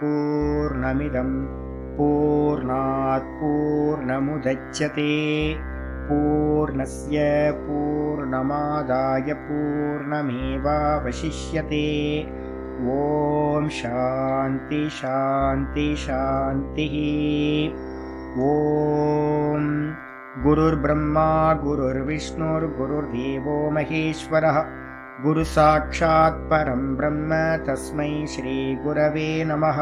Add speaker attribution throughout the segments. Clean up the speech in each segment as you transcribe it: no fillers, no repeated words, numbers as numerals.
Speaker 1: पूर्णमिदं पूर्णात् पूर्णमुदच्यते पूर्णस्य पूर्णमादाय पूर्णमेवावशिष्यते। ॐ शान्ति शान्ति शान्तिः। ॐ गुरुर्ब्रह्मा गुरुर्विष्णुर्गुरुर्देवो महेश्वरः गुरुसाक्षात् परं ब्रह्म तस्मै श्रीगुरवे नमः।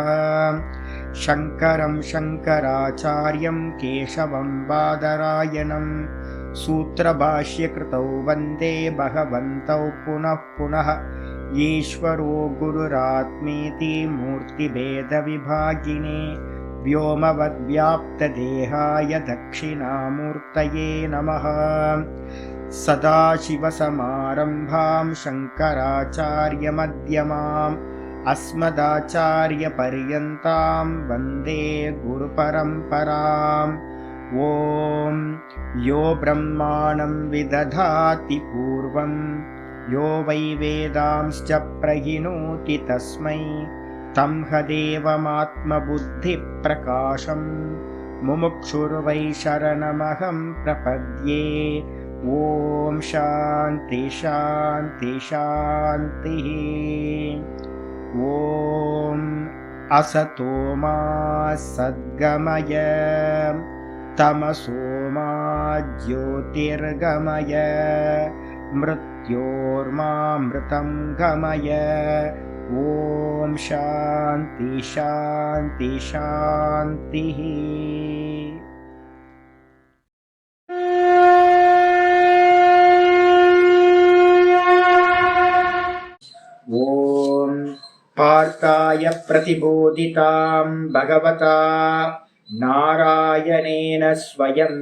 Speaker 1: शङ्करं शङ्कराचार्यं केशवं बादरायणं सूत्रभाष्यकृतौ वन्दे भगवन्तौ पुनः पुनः। ईश्वरो गुरुरात्मेति मूर्तिभेदविभागिने व्योमवद्व्याप्तदेहाय दक्षिणामूर्तये नमः। सदाशिवसमारम्भां शङ्कराचार्यमध्यमाम् अस्मदाचार्यपर्यन्तां वन्दे गुरुपरम्पराम्। ॐ यो ब्रह्माणं विदधाति पूर्वं यो वै वेदांश्च प्रहिणोति तस्मै तं हदेवमात्मबुद्धिप्रकाशं मुमुक्षुर्वै शरणमहं प्रपद्ये। ॐ शान्ति शान्ति शान्तिः। ॐ असतो मा सद्गमय तमसो मा ज्योतिर्गमय मृत्योर्मामृतं गमय। ॐ शान्ति शान्ति शान्तिः। ॐ पार्थाय प्रतिबोधितां भगवता नारायणेन स्वयं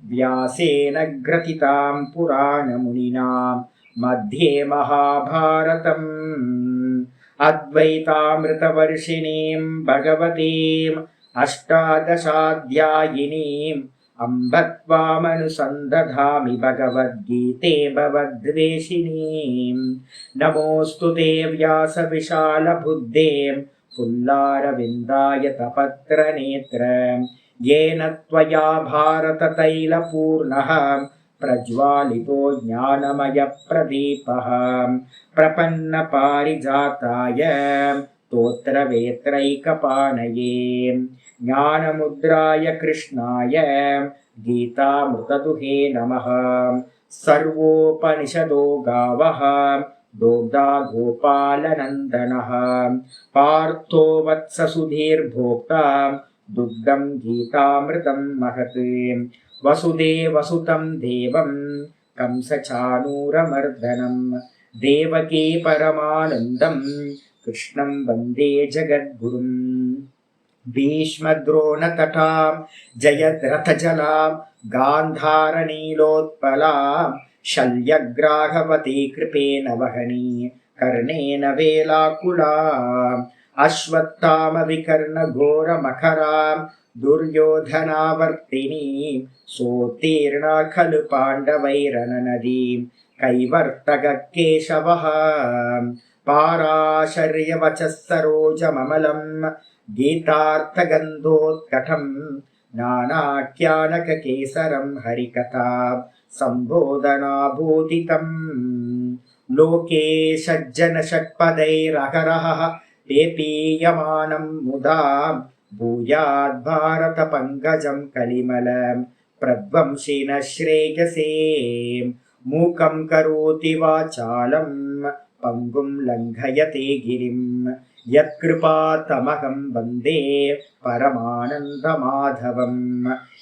Speaker 1: व्यासेन ग्रथितां पुराणमुनिना मध्ये महाभारतम् अद्वैतामृतवर्षिणीं भगवतीम् अष्टादशाध्यायिनीम् अम्ब त्वामनुसन्दधामि भगवद्गीते भवद्वेषिणीम्। नमोऽस्तु ते व्यासविशालबुद्धे पुल्लारविन्दाय तपत्रनेत्र येन त्वया भारततैलपूर्णः प्रज्वालितो ज्ञानमयप्रदीपः प्रपन्नपारिजाताय स्तोत्रवेत्रैकपाणये ज्ञानमुद्राय कृष्णाय गीतामृतदुहे नमः। सर्वोपनिषदो गावः दोग्धा गोपालनन्दनः पार्थो वत्ससुधीर्भोक्ता दुग्धं गीतामृतं महत्। वसुदेवसुतं देवं कंसचाणूरमर्दनं देवकी परमानन्दं कृष्णं वन्दे जगद्गुरुम्। भीष्मद्रोणतटां जयद्रथजलां गान्धारनीलोत्पलां शल्यग्राहवती कृपेण वहनी कर्णेन वेलाकुलाम् अश्वत्थामविकर्णघोरमखरां दुर्योधनावर्तिनीं सोत्तीर्णा खलु पाण्डवैरननदीं कैवर्तककेशवः पाराशर्यवचः सरोजममलं गीतार्थगन्धोत्कटं नानाख्यानककेसरं हरिकथा सम्बोधनाभूतितम्। लोके सज्जनषट्पदैरहरः पेपीयमानं मुदा भूयाद्भारतपङ्कजं कलिमलं प्रध्वंसिनः श्रेयसे। मूकं करोति वाचालं पङ्गुं लङ्घयते गिरिं यत्कृपातमहं वन्दे परमानन्दमाधवम्।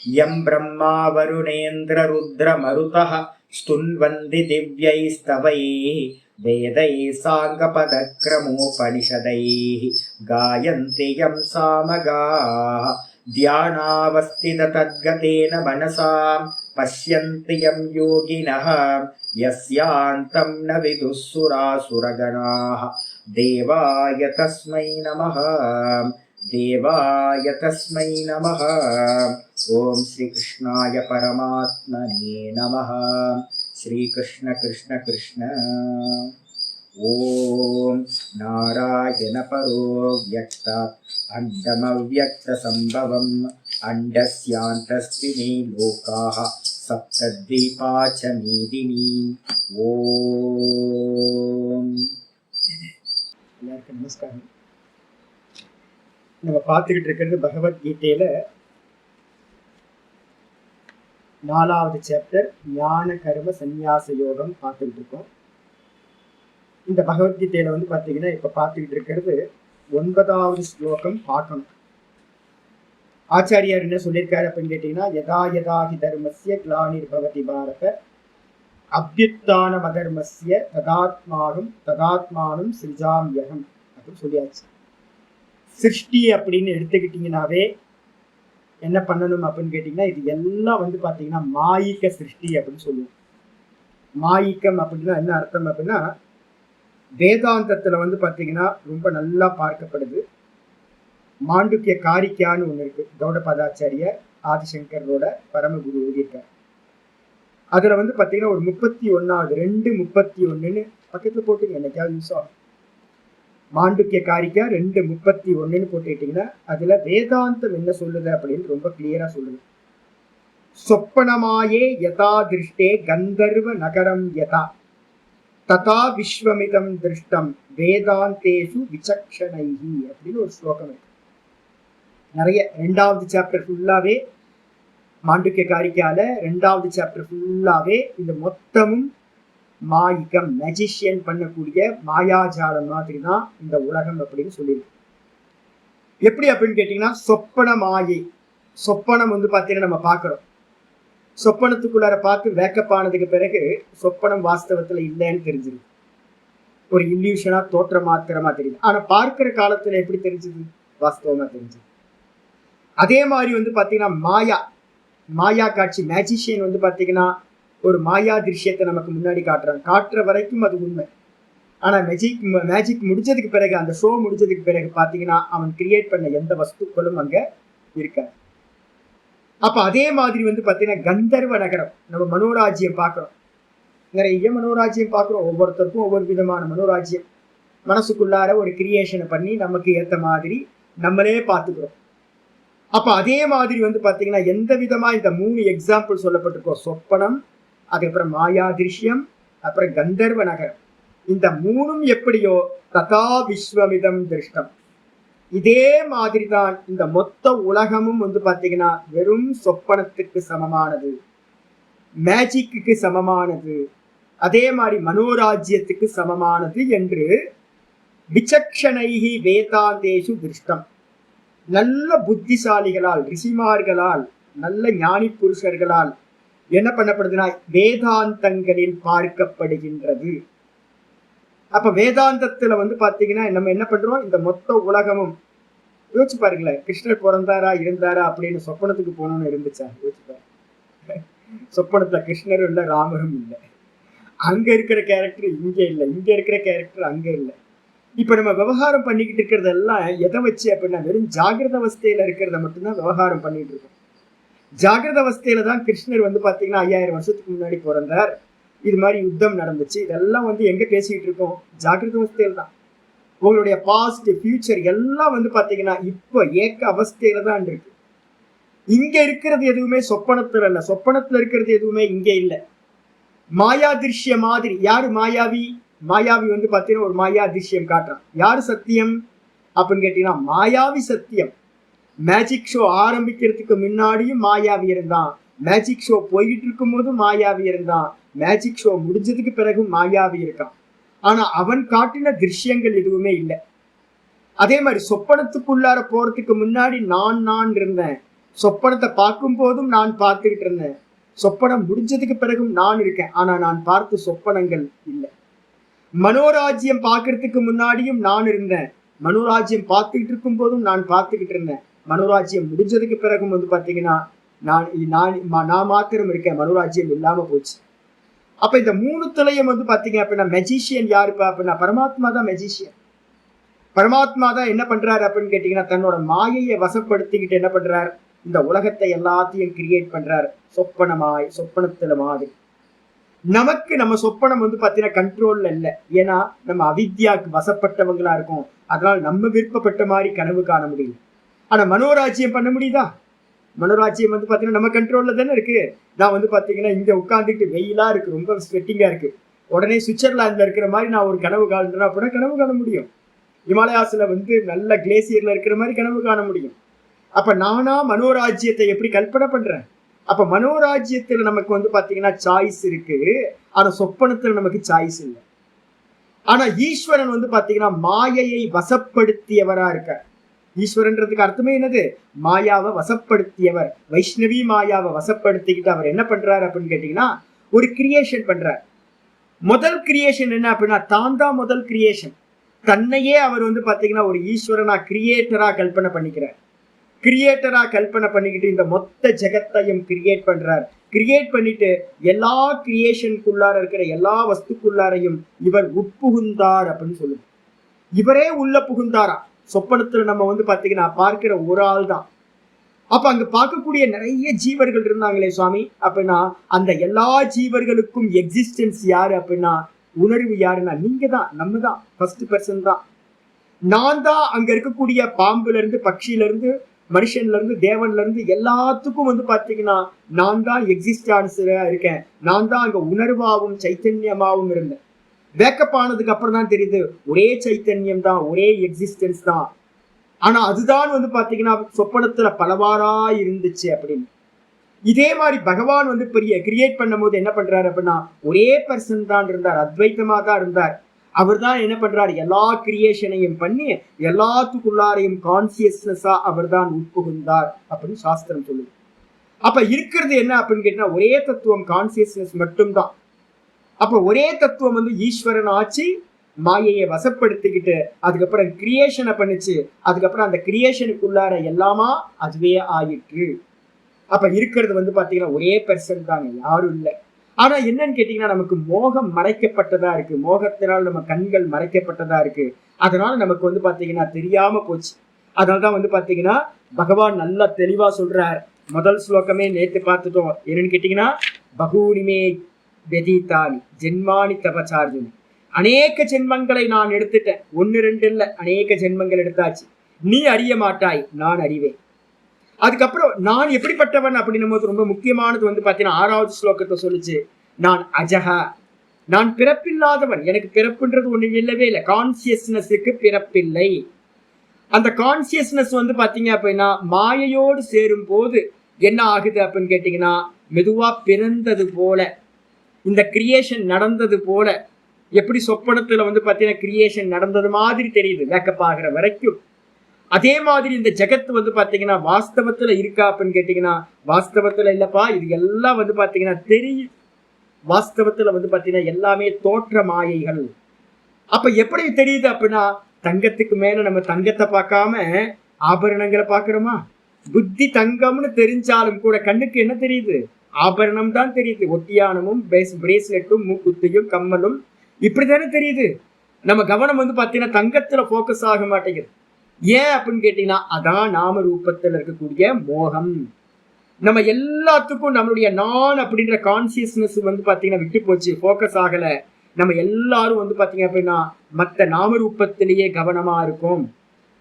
Speaker 1: यं ब्रह्मा वरुणेन्द्ररुद्रमरुतः स्तुन्वन्ति दिव्यैस्तवैः वेदैः साङ्गपदक्रमोपनिषदैः गायन्ति यं सामगाः ध्यानावस्थिततद्गतेन मनसा पश्यन्ति यं योगिनः यस्यान्तं न विदुः सुरासुरगणाः। देवाय तस्मै नमः देवाय तस्मै नमः। ॐ श्रीकृष्णाय परमात्मने नमः। श्रीकृष्ण कृष्ण कृष्ण। ஓம் நாராயண பரோ வியக்தா அண்டமவ்யக்த சம்பவம் அண்டஸ்யாந்தஸ்தினி லோகாஹ சப்தத்வீபா ச மேதினி. ஓம். எல்லாருக்கும் நமஸ்காரம். நம்ம பார்த்துக்கிட்டு இருக்கிறது பகவத்கீதையில 4வது சாப்டர் ஞான கர்ம சந்நியாச யோகம் பார்த்துக்கிட்டு இருக்கோம். இந்த பகவத்கீதையில பார்த்தீங்கன்னா இப்ப பார்த்துக்கிட்டு இருக்கிறது 9வது ஸ்லோகம் பார்க்கணும். ஆச்சாரியார் என்ன சொல்லியிருக்காரு அப்படின்னு கேட்டீங்கன்னா, யதா யதாஹி தர்மஸ்ய கிளானிர் பவதி பாரத அபியுத்தான அதர்மஸ்ய ததாத்மானம் சிருஜாம்யகம் அப்படின்னு சொல்லியாச்சு. சிருஷ்டி அப்படின்னு எடுத்துக்கிட்டீங்கன்னாவே என்ன பண்ணணும் அப்படின்னு கேட்டீங்கன்னா, இது எல்லாம் பார்த்தீங்கன்னா மாயிக்க சிருஷ்டி அப்படின்னு சொல்லுவோம். மாயிக்கம் அப்படின்னா என்ன அர்த்தம் அப்படின்னா, வேதாந்தத்துல பார்த்தீங்கன்னா ரொம்ப நல்லா பார்க்கப்படுது. மாண்டுக்கிய காரிக்கான்னு ஒண்ணு இருக்கு. கௌடபாதாச்சாரியர் ஆதிசங்கரோட பரமகுரு எழுதியிருக்கார். அதுல பார்த்தீங்கன்னா ஒரு 31வது 2:31 பக்கத்துல போட்டுங்க, என்னைக்காவது யூஸ் ஆகும். மாண்டுக்கிய காரிக்கா 2:31 போட்டுக்கிட்டீங்கன்னா அதுல வேதாந்தம் என்ன சொல்லுது அப்படின்னு ரொம்ப கிளியரா சொல்லுது. சொப்பனமாயே யதா திருஷ்டே கந்தர்வ நகரம் யதா ததா விஸ்வமிதம் திருஷ்டம் வேதாந்தேஷு விசக்ஷணைஹி அப்படின்னு ஒரு ஸ்லோகம் இருக்கு. நிறைய 2வது சாப்டர் ஃபுல்லாவே மாண்டுக்கிய காரிக்கால 2வது சாப்டர் ஃபுல்லாவே இந்த மொத்தமும் மாயிக்கம், மேஜிஷியன் பண்ணக்கூடிய மாயாஜாலம் மாதிரி தான் இந்த உலகம் அப்படின்னு சொல்லியிருக்கு. எப்படி அப்படின்னு கேட்டீங்கன்னா, சொப்பன மாயை. சொப்பனம் பார்த்தீங்கன்னா நம்ம பார்க்கிறோம். சொப்பனத்துக்குள்ளார பார்த்து வேக்கப் ஆனதுக்கு பிறகு சொப்பனம் வாஸ்தவத்துல இல்லைன்னு தெரிஞ்சிருக்கு. ஒரு இல்யூஷனா தோற்ற மாத்திரமா தெரியுது. ஆனா பார்க்கிற காலத்துல எப்படி தெரிஞ்சது? வாஸ்தவமா தெரிஞ்சது. அதே மாதிரி பார்த்தீங்கன்னா மாயா காட்சி, மேஜிஷியன் பார்த்தீங்கன்னா ஒரு மாயா திருஷ்யத்தை நமக்கு முன்னாடி காட்டுற வரைக்கும் அது உண்மை. ஆனா மேஜிக் முடிஞ்சதுக்கு பிறகு, அந்த ஷோ முடிஞ்சதுக்கு பிறகு பார்த்தீங்கன்னா அவன் கிரியேட் பண்ண எந்த வஸ்துக்களும் அங்க இருக்காது. அப்ப அதே மாதிரி பார்த்தீங்கன்னா கந்தர்வ நகரம், நம்ம மனோராஜ்யம் பார்க்கிறோம். நிறைய மனோராஜ்யம் பார்க்கிறோம். ஒவ்வொருத்தருக்கும் ஒவ்வொரு விதமான மனோராஜ்யம். மனசுக்குள்ளார ஒரு கிரியேஷனை பண்ணி நமக்கு ஏத்த மாதிரி நம்மளே பார்த்துக்கிறோம். அப்ப அதே மாதிரி பார்த்தீங்கன்னா எந்த விதமா இந்த 3 எக்ஸாம்பிள் சொல்லப்பட்டிருக்கோம். சொப்பனம், அதுக்கப்புறம் மாயா திருஷ்யம், அப்புறம் கந்தர்வ நகரம். இந்த 3ம் எப்படியோ ததா விஸ்வமிதம் திருஷ்டம், இதே மாதிரி தான் இந்த மொத்த உலகமும் பார்த்தீங்கன்னா வெறும் சொப்பனத்துக்கு சமமானது, மேஜிக்கு சமமானது, அதே மாதிரி மனோராஜ்யத்துக்கு சமமானது என்று விசக்ஷணைஹி வேதாந்தேஷு திருஷ்டம். நல்ல புத்திசாலிகளால், ரிஷிமார்களால், நல்ல ஞானி புருஷர்களால் என்ன பண்ணப்படுதுன்னா வேதாந்தங்களில் பார்க்கப்படுகின்றது. அப்ப வேதாந்தத்துல பார்த்தீங்கன்னா நம்ம என்ன பண்றோம், இந்த மொத்த உலகமும் யோசிச்சு பாருங்களேன். கிருஷ்ணர் பிறந்தாரா இருந்தாரா அப்படின்னு சொப்பனத்துக்கு போகணும்னு இருந்துச்சா? யோசிச்சு பாருங்க. சொப்பனத்துல கிருஷ்ணரும் இல்லை, ராமரும் இல்லை. அங்க இருக்கிற கேரக்டர் இங்க இல்லை, இங்க இருக்கிற கேரக்டர் அங்க இல்லை. இப்ப நம்ம விவகாரம் பண்ணிக்கிட்டு இருக்கிறதெல்லாம் எதை வச்சு அப்படின்னா வெறும் ஜாகிரத அவஸ்தையில இருக்கிறத மட்டும்தான் விவகாரம் பண்ணிட்டு இருக்கோம். ஜாகிரத அவஸ்தையில தான் கிருஷ்ணர் பார்த்தீங்கன்னா 5000 வருஷத்துக்கு முன்னாடி பிறந்தார், இது மாதிரி யுத்தம் நடந்துச்சு, இதெல்லாம் எங்க பேசிக்கிட்டு இருக்கோம்? ஜாகிரத அவஸ்தையில தான். உங்களுடைய பாஸ்ட் ஃபியூச்சர் எல்லாம் பார்த்தீங்கன்னா இப்ப ஏக்க அவஸ்தையில தான் இருக்கு. இங்க இருக்கிறது எதுவுமே சொப்பனத்துல இல்ல, சொப்பனத்துல இருக்கிறது எதுவுமே இங்க இல்லை. மாயா திருஷ்ய மாதிரி. யாரு மாயாவி? மாயாவி பார்த்தீங்கன்னா ஒரு மாயா திருஷ்யம் காட்டுறான். யாரு சத்தியம் அப்படின்னு கேட்டீங்கன்னா மாயாவி சத்தியம். மேஜிக் ஷோ ஆரம்பிக்கிறதுக்கு முன்னாடியும் மாயாவி இருந்தான், மேஜிக் ஷோ போய்கிட்டு இருக்கும் போதும் மாயாவி இருந்தான், மேஜிக் ஷோ முடிஞ்சதுக்கு பிறகும் மாயாவி இருக்கான். ஆனா அவன் காட்டின திருஷ்யங்கள் எதுவுமே இல்லை. அதே மாதிரி சொப்பனத்துக்குள்ளார போறதுக்கு முன்னாடி நான் இருந்தேன், சொப்பனத்தை பார்க்கும் போதும் நான் பார்த்துக்கிட்டு இருந்தேன், சொப்பனம் முடிஞ்சதுக்கு பிறகும் நான் இருக்கேன், ஆனா நான் பார்த்த சொப்பனங்கள் இல்லை. மனோராஜ்யம் பார்க்கறதுக்கு முன்னாடியும் நான் இருந்தேன், மனோராஜ்யம் பார்த்துக்கிட்டு இருக்கும் போதும் நான் பார்த்துக்கிட்டு இருந்தேன், மனோராஜ்யம் முடிஞ்சதுக்கு பிறகும் பார்த்தீங்கன்னா நான் மாத்திரம் இருக்கேன், மனோராஜ்யம் இல்லாம போச்சு. அப்ப இந்த 3 பார்த்தீங்க அப்படின்னா மெஜிஷியன் யாருப்பா அப்படின்னா பரமாத்மா தான் மெஜிஷியன். பரமாத்மா தான் என்ன பண்றாரு அப்படின்னு கேட்டீங்கன்னா தன்னோட மாயையை வசப்படுத்திக்கிட்டு என்ன பண்றாரு, இந்த உலகத்தை எல்லாத்தையும் கிரியேட் பண்றாரு சொப்பனத்துல மாதிரி. நமக்கு நம்ம சொப்பனம் வந்து பாத்தீங்கன்னா கண்ட்ரோல்ல இல்லை. ஏன்னா நம்ம அவித்யாக்கு வசப்பட்டவங்களா இருக்கோம். அதனால நம்ம விருப்பப்பட்ட மாதிரி கனவு காண முடியல. ஆனா மனோராஜ்யம் பண்ண முடியுதா? மனோராஜ்யம் வந்து பாத்தீங்கன்னா நம்ம கண்ட்ரோல்ல தானே இருக்கு. நான் வந்து பாத்தீங்கன்னா இங்க உட்காந்துட்டு வெயிலா இருக்கு, ரொம்ப ஸ்வெட்டிங்கா இருக்கு, உடனே சுவிட்சர்லாந்துல இருக்கிற மாதிரி நான் ஒரு கனவு காண்றேன் அப்படின்னா கனவு காண முடியும். ஹிமாலயாஸ்ல வந்து நல்ல கிளேசியர்ல இருக்கிற மாதிரி கனவு காண முடியும். அப்ப நானா மனோராஜ்யத்தை எப்படி கல்பனை பண்றேன்? அப்ப மனோராஜ்யத்துல நமக்கு வந்து பாத்தீங்கன்னா சாய்ஸ் இருக்கு. ஆனா சொப்பனத்துல நமக்கு சாய்ஸ் இல்லை. ஆனா ஈஸ்வரன் வந்து பாத்தீங்கன்னா மாயையை வசப்படுத்தியவரா இருக்கார். ஈஸ்வரன்றதுக்கு அர்த்தமே என்னது? மாயாவை வசப்படுத்தியவர். வைஷ்ணவி மாயாவை வசப்படுத்திக்கிட்டு அவர் என்ன பண்றாரு அப்படின்னு கேட்டீங்கன்னா ஒரு கிரியேஷன் பண்றார். முதல் கிரியேஷன் என்ன அப்படின்னா தான் தான் முதல் கிரியேஷன். தன்னையே அவர் வந்து பாத்தீங்கன்னா ஒரு ஈஸ்வரனா கிரியேட்டரா கல்பனை பண்ணிக்கிறார். கிரியேட்டரா கல்பனை பண்ணிக்கிட்டு இந்த மொத்த ஜெகத்தையும் கிரியேட் பண்றார். கிரியேட் பண்ணிட்டு எல்லா கிரியேஷனுக்குள்ளார இருக்கிற எல்லா வஸ்துக்குள்ளாரையும் இவர் உட்புகுந்தார் அப்படின்னு சொல்லுது. இவரே உள்ள புகுந்தாரா? சொப்பனத்துல நம்ம வந்து பாத்தீங்கன்னா பார்க்கிற ஒரு ஆள் தான். அப்ப அங்க பார்க்கக்கூடிய நிறைய ஜீவர்கள் இருந்தாங்களே சுவாமி அப்படின்னா அந்த எல்லா ஜீவர்களுக்கும் எக்ஸிஸ்டன்ஸ் யாரு அப்படின்னா உணர்வு யாருன்னா நீங்க தான், நம்ம தான், ஃபர்ஸ்ட் பர்சன் தான். நான் தான் அங்க இருக்கக்கூடிய பாம்புல இருந்து பட்சியில இருந்து மனுஷன்ல இருந்து தேவன்ல இருந்து எல்லாத்துக்கும் வந்து பாத்தீங்கன்னா நான் தான் எக்ஸிஸ்டன்ஸா இருக்கேன். நான் தான் அங்க உணர்வாகவும் சைத்தன்யமாவும் இருந்தேன். வேக்கப் ஆனதுக்கு அப்புறம் தான் தெரியுது ஒரே சைத்தன்யம் தான், ஒரே எக்ஸிஸ்டன்ஸ் தான். ஆனா அதுதான் வந்து பாத்தீங்கன்னா சொப்பனத்துல பலவாரா இருந்துச்சு அப்படின்னு. இதே மாதிரி பகவான் வந்து பெரிய கிரியேட் பண்ணும் போது என்ன பண்றாரு அப்படின்னா ஒரே பர்சன் தான் இருந்தார், அத்வைத்தமா தான் இருந்தார். அவர் தான் என்ன பண்றாரு? எல்லா கிரியேஷனையும் பண்ணி எல்லாத்துக்குள்ளாரையும் கான்சியஸ்னஸா அவர் தான் உட்புகுந்தார் அப்படின்னு சாஸ்திரம் சொல்லுது. அப்ப இருக்கிறது என்ன அப்படின்னு கேட்டீங்கன்னா ஒரே தத்துவம், கான்சியஸ்னஸ் மட்டும்தான். அப்ப ஒரே தத்துவம் வந்து ஈஸ்வரன் ஆச்சு, மாயையை வசப்படுத்திக்கிட்டு அதுக்கப்புறம் கிரியேஷனை பண்ணிச்சு. அதுக்கப்புறம் அந்த கிரியேஷனுக்குள்ளார எல்லாமா அதுவே ஆயிற்று. அப்ப இருக்கிறது வந்து பாத்தீங்கன்னா ஒரே பெர்சன் தாங்க, யாரும் இல்லை. ஆனா என்னன்னு கேட்டீங்கன்னா நமக்கு மோகம் மறைக்கப்பட்டதா இருக்கு. மோகத்தினால் நம்ம கண்கள் மறைக்கப்பட்டதா இருக்கு. அதனால நமக்கு வந்து பாத்தீங்கன்னா தெரியாம போச்சு. அதனாலதான் வந்து பாத்தீங்கன்னா பகவான் நல்லா தெளிவா சொல்றார். முதல் ஸ்லோகமே நேத்து பார்த்துட்டோம். என்னன்னு கேட்டீங்கன்னா பகூனிமே வெதித்தானி ஜென்மானி தபச்சார்ஜுனி. அநேக ஜென்மங்களை நான் எடுத்துட்டேன், 1 2 இல்ல, அநேக ஜென்மங்கள் எடுத்தாச்சு. நீ அறிய மாட்டாய், நான் அறிவேன். அதுக்கப்புறம் நான் எப்படிப்பட்டவன் அப்படின்னும் போது ரொம்ப முக்கியமானது வந்து பாத்தீங்கன்னா 6வது ஸ்லோகத்தை சொல்லிச்சு. நான் அஜகா, நான் பிறப்பில்லாதவன். எனக்கு பிறப்புன்றது ஒண்ணு இல்லவே இல்லை. கான்சியஸ்னஸுக்கு பிறப்பில்லை. அந்த கான்சியஸ்னஸ் வந்து பாத்தீங்க அப்படின்னா மாயையோடு சேரும் போது என்ன ஆகுது அப்படின்னு கேட்டீங்கன்னா மெதுவா பிறந்தது போல, இந்த கிரியேஷன் நடந்தது போல. எப்படி சொப்பனத்துல வந்து பாத்தீங்கன்னா கிரியேஷன் நடந்தது மாதிரி தெரியுது வேக்கப் ஆகிற வரைக்கும். அதே மாதிரி இந்த ஜெகத்து வந்து பாத்தீங்கன்னா வாஸ்தவத்துல இருக்கா அப்படின்னு கேட்டீங்கன்னா வாஸ்தவத்துல இல்லப்பா. இது எல்லாம் வந்து பாத்தீங்கன்னா தெரியும். வாஸ்தவத்துல வந்து பாத்தீங்கன்னா எல்லாமே தோற்ற மாயைகள். அப்ப எப்படி தெரியுது அப்படின்னா தங்கத்துக்கு மேல நம்ம தங்கத்தை பார்க்காம ஆபரணங்களை பாக்குறோமா? புத்தி தங்கம்னு தெரிஞ்சாலும் கூட கண்ணுக்கு என்ன தெரியுது? ஆபரணம் தான் தெரியுது. ஒட்டியானமும் பிரேஸ்லெட்டும் மூக்குத்தியும் கம்மலும் இப்படித்தானே தெரியுது. நம்ம கவனம் வந்து பாத்தீங்கன்னா தங்கத்துல போக்கஸ் ஆக மாட்டேங்குது. ஏன் அப்படின்னு கேட்டீங்கன்னா அதான் நாம ரூபத்தில் இருக்கக்கூடிய மோகம். நம்ம எல்லாத்துக்கும் நம்மளுடைய நான் அப்படின்ற கான்சியஸ்னஸ் வந்து பாத்தீங்கன்னா விட்டு போச்சு, போக்கஸ் ஆகல. நம்ம எல்லாரும் வந்து பாத்தீங்க அப்படின்னா மற்ற நாம ரூபத்திலேயே கவனமா இருக்கும்.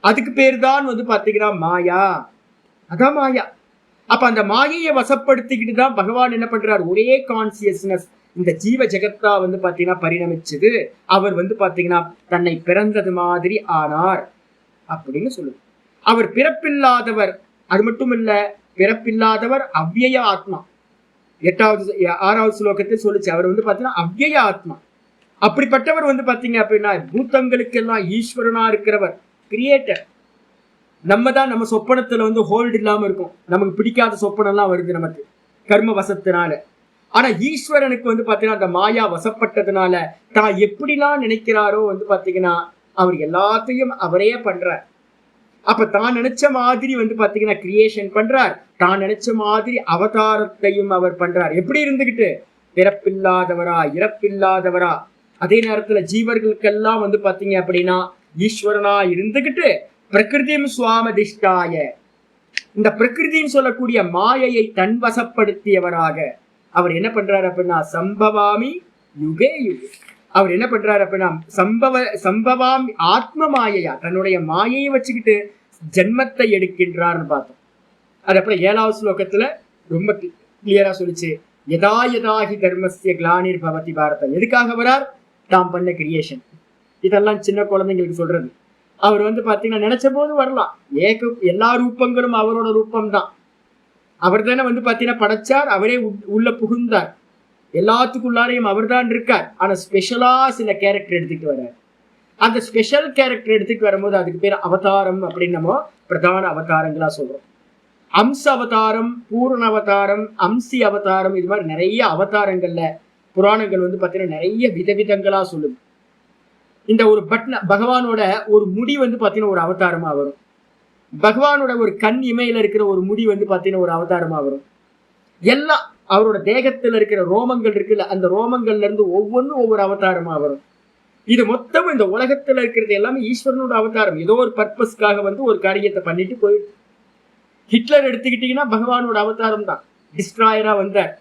Speaker 1: அதுக்கு பேர் தான் வந்து பாத்தீங்கன்னா மாயா. அதான் மாயா. அப்ப அந்த மாயையை வசப்படுத்திக்கிட்டு தான் பகவான் என்ன பண்றார்? ஒரே கான்சியஸ்னஸ் இந்த ஜீவ ஜெகத்தா வந்து பாத்தீங்கன்னா பரிணமிச்சது. அவர் வந்து பாத்தீங்கன்னா தன்னை பிறந்தது மாதிரி ஆனார் அப்படின்னு சொல்லுது. அவர் பிறப்பில்லாதவர். அது மட்டும் இல்ல, பிறப்பில்லாதவர் அவ்யய ஆத்மா. 6வது ஸ்லோகத்தில் சொல்லுச்சு. அவர் வந்து பாத்தீங்கன்னா அவ்யய ஆத்மா. அப்படிப்பட்டவர் வந்து பாத்தீங்க அப்படின்னா பூத்தங்களுக்கெல்லாம் ஈஸ்வரனா இருக்கிறவர், கிரியேட்டர். நம்ம தான் நம்ம சொப்பனத்துல வந்து ஹோல்டு இல்லாம இருக்கும். நமக்கு பிடிக்காத சொப்பனம் எல்லாம் வருது நமக்கு கர்ம வசத்தினால. ஆனா ஈஸ்வரனுக்கு வந்து பாத்தீங்கன்னா அந்த மாயா வசப்பட்டதுனால தான் எப்படிலாம் நினைக்கிறாரோ வந்து பாத்தீங்கன்னா அவர் எல்லாத்தையும் அவரே பண்றார். அப்ப தான் நினைச்ச மாதிரி வந்து பாத்தீங்கன்னா கிரியேஷன் பண்றார். தான் நினைச்ச மாதிரி அவதாரத்தையும் அவர் பண்றார். எப்படி இருந்துகிட்டு? பிறப்பில்லாதவரா, இறப்பில்லாதவரா. அதே நேரத்துல ஜீவர்களுக்கெல்லாம் வந்து பாத்தீங்க அப்படின்னா ஈஸ்வரனா இருந்துகிட்டு பிரகிருதியும் சுவாமதிஷ்டாய, இந்த பிரகிருதின்னு சொல்லக்கூடிய மாயையை தன்வசப்படுத்தியவராக. அவர் என்ன பண்றாரு அப்படின்னா சம்பவாமி யுகே யுகே. அவர் என்ன பண்றாரு அப்படின்னா சம்பவாமி ஆத்ம மாயையா, தன்னுடைய மாயையை வச்சுக்கிட்டு ஜென்மத்தை எடுக்கின்றார்னு பார்த்தோம். அது அப்புறம் 7வது ஸ்லோகத்துல ரொம்ப கிளியரா சொல்லிச்சு, யதா யதாஹி தர்மஸ்ய கிளானிர் பவதி பாரத. எதுக்காக வரார்? தாம் பண்ண கிரியேஷன். இதெல்லாம் சின்ன குழந்தைங்களுக்கு சொல்றது. அவர் பாத்தீங்கன்னா நினைச்ச போது வரலாம். எல்லா ரூபங்களும் அவரோட ரூபம் தான். அவர் தானே பாத்தீங்கன்னா படைச்சார், அவரே உள்ள புகுந்தார், எல்லாத்துக்குள்ளாரையும் அவர் தான் இருக்கார். ஆனா ஸ்பெஷலா சில கேரக்டர் எடுத்துட்டு வர்றார். அந்த ஸ்பெஷல் கேரக்டர் எடுத்துட்டு வரும்போது அதுக்கு பேர் அவதாரம் அப்படின்னு நம்ம பிரதான அவதாரங்களா சொல்றோம். அம்ச அவதாரம், பூர்ண அவதாரம், அம்சி அவதாரம், இது மாதிரி நிறைய அவதாரங்கள்ல புராணங்கள் பாத்தீங்கன்னா நிறைய விதவிதங்களா சொல்லுது. இந்த ஒரு பகவானோட ஒரு முடி பாத்தீங்கன்னா ஒரு அவதாரமா வரும். பகவானோட ஒரு கண் இமையில இருக்கிற ஒரு முடி பாத்தீங்கன்னா ஒரு அவதாரமா வரும். எல்லாம் அவரோட தேகத்துல இருக்கிற ரோமங்கள் இருக்குல்ல, அந்த ரோமங்கள்ல இருந்து ஒவ்வொன்றும் ஒவ்வொரு அவதாரமா வரும். இது மொத்தம் இந்த உலகத்துல இருக்கிறது எல்லாமே ஈஸ்வரனோட அவதாரம். ஏதோ ஒரு பர்பஸ்க்காக ஒரு காரியத்தை பண்ணிட்டு போயிட்டு. ஹிட்லர் எடுத்துக்கிட்டீங்கன்னா பகவானோட அவதாரம் தான். டிஸ்ட்ராயரா வந்தார்,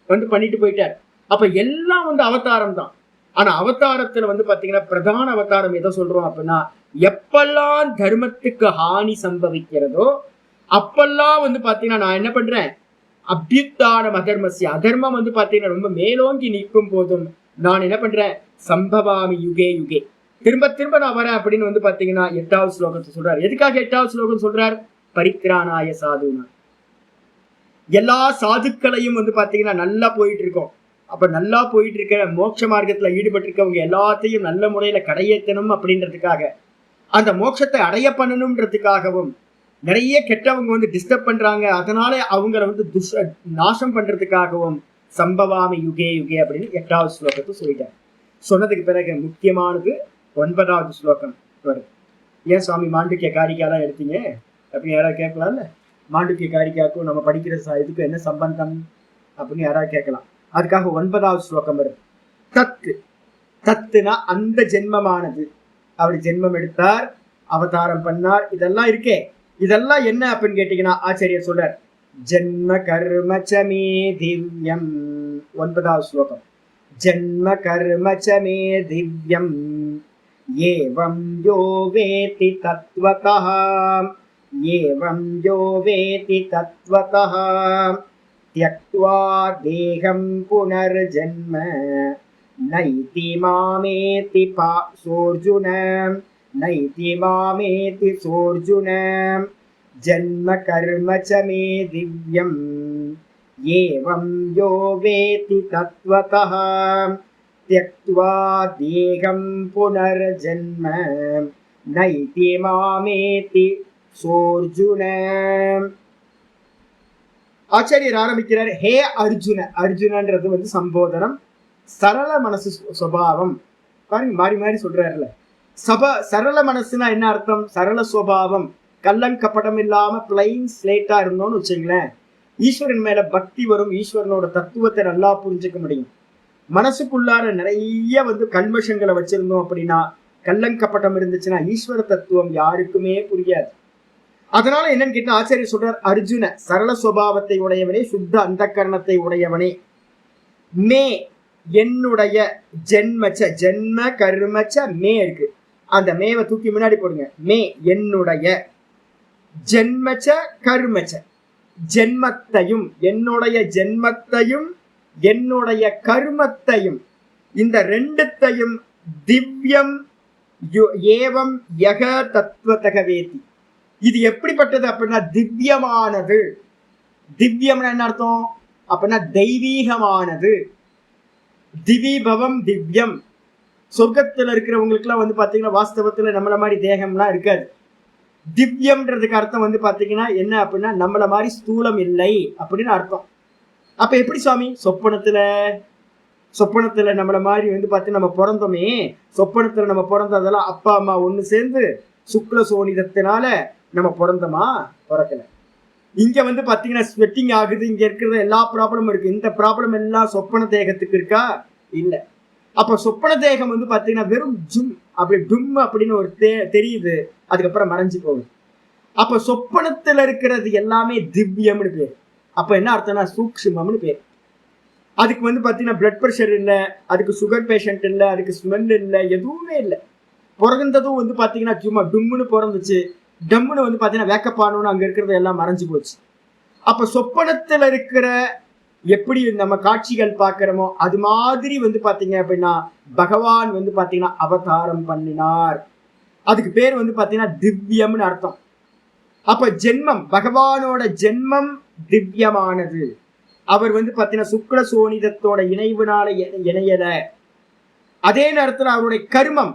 Speaker 1: பண்ணிட்டு போயிட்டார். அப்ப எல்லாம் அவதாரம் தான். ஆனா அவதாரத்துல பாத்தீங்கன்னா பிரதான அவதாரம் எதை சொல்றோம் அப்படின்னா, எப்பெல்லாம் தர்மத்துக்கு ஹானி சம்பவிக்கிறதோ அப்பெல்லாம் பாத்தீங்கன்னா நான் என்ன பண்றேன், அபியுத்தானம் அதர்மசிய, அதர்மம் பாத்தீங்கன்னா ரொம்ப மேலோங்கி நிற்கும் போதும் நான் என்ன பண்றேன், சம்பவாமி யுகே யுகே, திரும்ப திரும்ப நான் வரேன் அப்படின்னு பாத்தீங்கன்னா 8வது ஸ்லோகத்தை சொல்றாரு. எதுக்காக 8வது ஸ்லோகம் சொல்றார்? பரிக்ராணாய சாதுனா. எல்லா சாதுக்களையும் பாத்தீங்கன்னா நல்லா போயிட்டு இருக்கோம். அப்ப நல்லா போயிட்டு இருக்க மோட்ச மார்க்கத்துல ஈடுபட்டு இருக்கவங்க எல்லாத்தையும் நல்ல முறையில கடையேற்றணும் அப்படின்றதுக்காக, அந்த மோட்சத்தை அடைய பண்ணணும்ன்றதுக்காகவும், நிறைய கெட்டவங்க டிஸ்டர்ப் பண்றாங்க, அதனால அவங்களை நாசம் பண்றதுக்காகவும் சம்பவாமி யுகே யுகே அப்படின்னு 8வது ஸ்லோகத்தை சொல்லிட்டார். சொன்னதுக்கு பிறகு முக்கியமானது 9வது ஸ்லோகம் வருது. ஏன் சுவாமி மாண்டூக்கிய காரிக்காலாம் எடுத்தீங்க அப்படின்னு யாராவது கேட்கலாம்ல. மாண்டூக்கிய காரிக்காக்கும் நம்ம படிக்கிற இதுக்கு என்ன சம்பந்தம் அப்படின்னு யாராவது கேட்கலாம். அதுக்காக 9வது ஸ்லோகம் வருது. தத்து, தத்துனா அந்த ஜென்மமானது, அவர் ஜென்மம் எடுத்தார், அவதாரம் பண்ணார், இதெல்லாம் இருக்கே, இதெல்லாம் என்ன அப்படின்னு கேட்டீங்கன்னா ஆச்சாரியர் சொல்றார், ஜென்ம கர்ம சமே திவ்யம். 9வது ஸ்லோகம், ஜென்ம கர்ம சமே திவ்யம் ஏவம் யோ வேதி தத்வதஹ, ஏவம் யோ வேதி தத்வதஹ த்யக்த்வா தேகம் புனர்ஜன்ம நைதி மாமேதி சோர்ஜுன, நைதி மாமேதி சோர்ஜுன ஜன்ம கர்ம ச மே திவ்யம் ஏவம் யோ வேதி தத்வதஹ த்யக்த்வா தேகம் புனர்ஜன்ம நைதி மாமேதி சோர்ஜுன. ஆச்சாரியர் ஆரம்பிக்கிறார், ஹே அர்ஜுன. அர்ஜுனன்றது சம்போதனம். சரள மனசு சுபாவம் பாருங்க, மாறி மாறி சொல்றாருல. சரள மனசுனா என்ன அர்த்தம்? சரள சுபாவம், கள்ளங்கப்படம் இல்லாம பிளைன் ஸ்லேட்டா இருந்தோம்னு வச்சுங்களேன், ஈஸ்வரன் மேல பக்தி வரும், ஈஸ்வரனோட தத்துவத்தை நல்லா புரிஞ்சுக்க முடியும். மனசுக்குள்ளார நிறைய கல்மஷங்களை வச்சிருந்தோம் அப்படின்னா, கள்ளங்கப்பட்டம் இருந்துச்சுன்னா ஈஸ்வர தத்துவம் யாருக்குமே புரியாது. அதனால என்னன்னு கேட்டா ஆச்சாரியர் சொல்றார், அர்ஜுன சரள சுபாவத்தை உடையவனே, சுத்த அந்த கரணத்தை உடையவனே, மே என்னுடைய, ஜென்மச்ச ஜென்ம கர்மச்ச மே இருக்கு, அந்த மேவை தூக்கி முன்னாடி போடுங்க. மே என்னுடைய, ஜென்மச்ச கர்மச்ச ஜென்மத்தையும், என்னுடைய ஜென்மத்தையும் என்னுடைய கர்மத்தையும், இந்த ரெண்டுத்தையும் திவ்யம் ஏவம் யக தத்துவதக வேதி. இது எப்படிப்பட்டது அப்படின்னா திவ்யமானது. திவ்யம்னா என்ன அர்த்தம் அப்படின்னா தெய்வீகமானது. திவிபவம் திவ்யம். சொர்க்கத்துல இருக்கிறவங்களுக்கு எல்லாம் பாத்தீங்கன்னா வாஸ்தவத்துல நம்மள மாதிரி தேகம்லாம் இருக்காது. திவ்யம்ன்றதுக்கு அர்த்தம் பாத்தீங்கன்னா என்ன அப்படின்னா நம்மள மாதிரி ஸ்தூலம் இல்லை அப்படின்னு அர்த்தம். அப்ப எப்படி சுவாமி? சொப்பனத்துல நம்மள மாதிரி பாத்தீங்கன்னா நம்ம பிறந்தோமே, சொப்பனத்துல நம்ம பிறந்ததெல்லாம் அப்பா அம்மா ஒண்ணு சேர்ந்து சுக்ல சோனிதத்தினால நம்ம பிறந்தோமா? பிறக்கல. இங்க பாத்தீங்கன்னா ஸ்வெட்டிங் ஆகுது, இங்க இருக்கிற எல்லா ப்ராப்ளமும் இருக்கு. இந்த ப்ராப்ளம் எல்லாம் சொப்பன தேகத்துக்கு இருக்கா? இல்ல. அப்ப சொப்பன தேகம் பாத்தீங்கன்னா வெறும் ஜும் அப்படி டும் அப்படின்னு ஒரு தெரியுது, அதுக்கப்புறம் மறைஞ்சு போகுது. அப்ப சொப்பனத்துல இருக்கிறது எல்லாமே திவ்யம்னு பேரு. அப்ப என்ன அர்த்தம்னா சூக்ஷ்மம்னு பேரு. அதுக்கு வந்து பாத்தீங்கன்னா பிளட் ப்ரெஷர் இல்லை, அதுக்கு சுகர் பேஷண்ட் இல்லை, அதுக்கு ஸ்மெல் இல்லை, எதுவுமே இல்லை. பிறந்ததும் வந்து பாத்தீங்கன்னா சும்மா டும்முன்னு பிறந்துச்சு, டம்முன்னு வந்து பாத்தீங்கன்னா வேக்கப் ஆனோன்னு அங்க இருக்கிறது எல்லாம் மறைஞ்சு போச்சு. அப்ப சொப்பனத்துல இருக்கிற எப்படி நம்ம காட்சிகள் பார்க்கிறோமோ அது மாதிரி வந்து பாத்தீங்க அப்படின்னா பகவான் வந்து பாத்தீங்கன்னா அவதாரம் பண்ணினார். அதுக்கு பேர் வந்து பாத்தீங்கன்னா திவ்யம்னு அர்த்தம். அப்ப ஜென்மம், பகவானோட ஜென்மம் திவ்யமானது. அவர் வந்து பாத்தீங்கன்னா சுக்ல சோனிதத்தோட இணைவுனால இணையல. அதே நேரத்துல அவருடைய கர்மம்,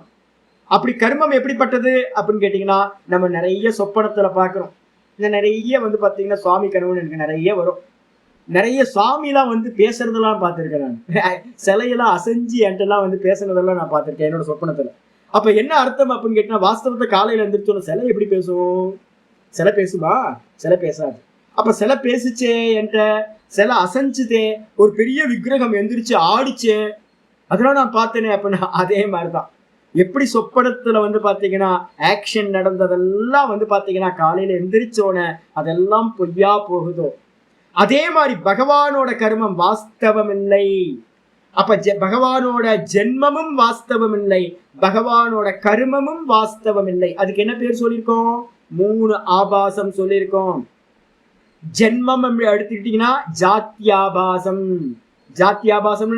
Speaker 1: அப்படி கர்மம் எப்படிப்பட்டது அப்படின்னு கேட்டீங்கன்னா நம்ம நிறைய சொப்பனத்துல பாக்குறோம். இந்த நிறைய வந்து பாத்தீங்கன்னா சுவாமி கனவுன்னு எனக்கு நிறைய வரும். நிறைய சுவாமிலாம் வந்து பேசுறதெல்லாம் பார்த்துருக்கேன். நான் சிலையெல்லாம் அசைஞ்சு என்கிட்டலாம் வந்து பேசுனதெல்லாம் நான் பார்த்துருக்கேன் என்னோட சொப்பனத்துல. அப்ப என்ன அர்த்தம் அப்படின்னு கேட்டீங்கன்னா வாஸ்தவத்தை காலையில எழுந்திரிச்சோம் சிலை எப்படி பேசும்? சிலை பேசுமா? சிலை பேசாது. அப்ப சிலை பேசுச்சே, என்கிட்ட சிலை அசைஞ்சுதே, ஒரு பெரிய விக்கிரகம் எந்திரிச்சு ஆடிச்சே, அதெல்லாம் நான் பார்த்தேனே அப்படின்னா அதே மாதிரிதான். எப்படி சொப்பனத்துல வந்து பாத்தீங்கன்னா ஆக்ஷன் நடந்ததெல்லாம் வந்து பாத்தீங்கன்னா காலையில எந்திரிச்சோன அதெல்லாம் பொய்யா போகுதோ, அதே மாதிரி பகவானோட கர்மம் வாஸ்தவம் இல்லை. அப்ப பகவானோட ஜென்மமும் வாஸ்தவம் இல்லை, பகவானோட கர்மமும் வாஸ்தவம் இல்லை. அதுக்கு என்ன பேர் சொல்லியிருக்கோம்? 3 ஆபாசம் சொல்லியிருக்கோம். ஜென்மம் எடுத்துக்கிட்டீங்கன்னா ஜாத்தியாபாசம். ஜாத்தியாபாசம்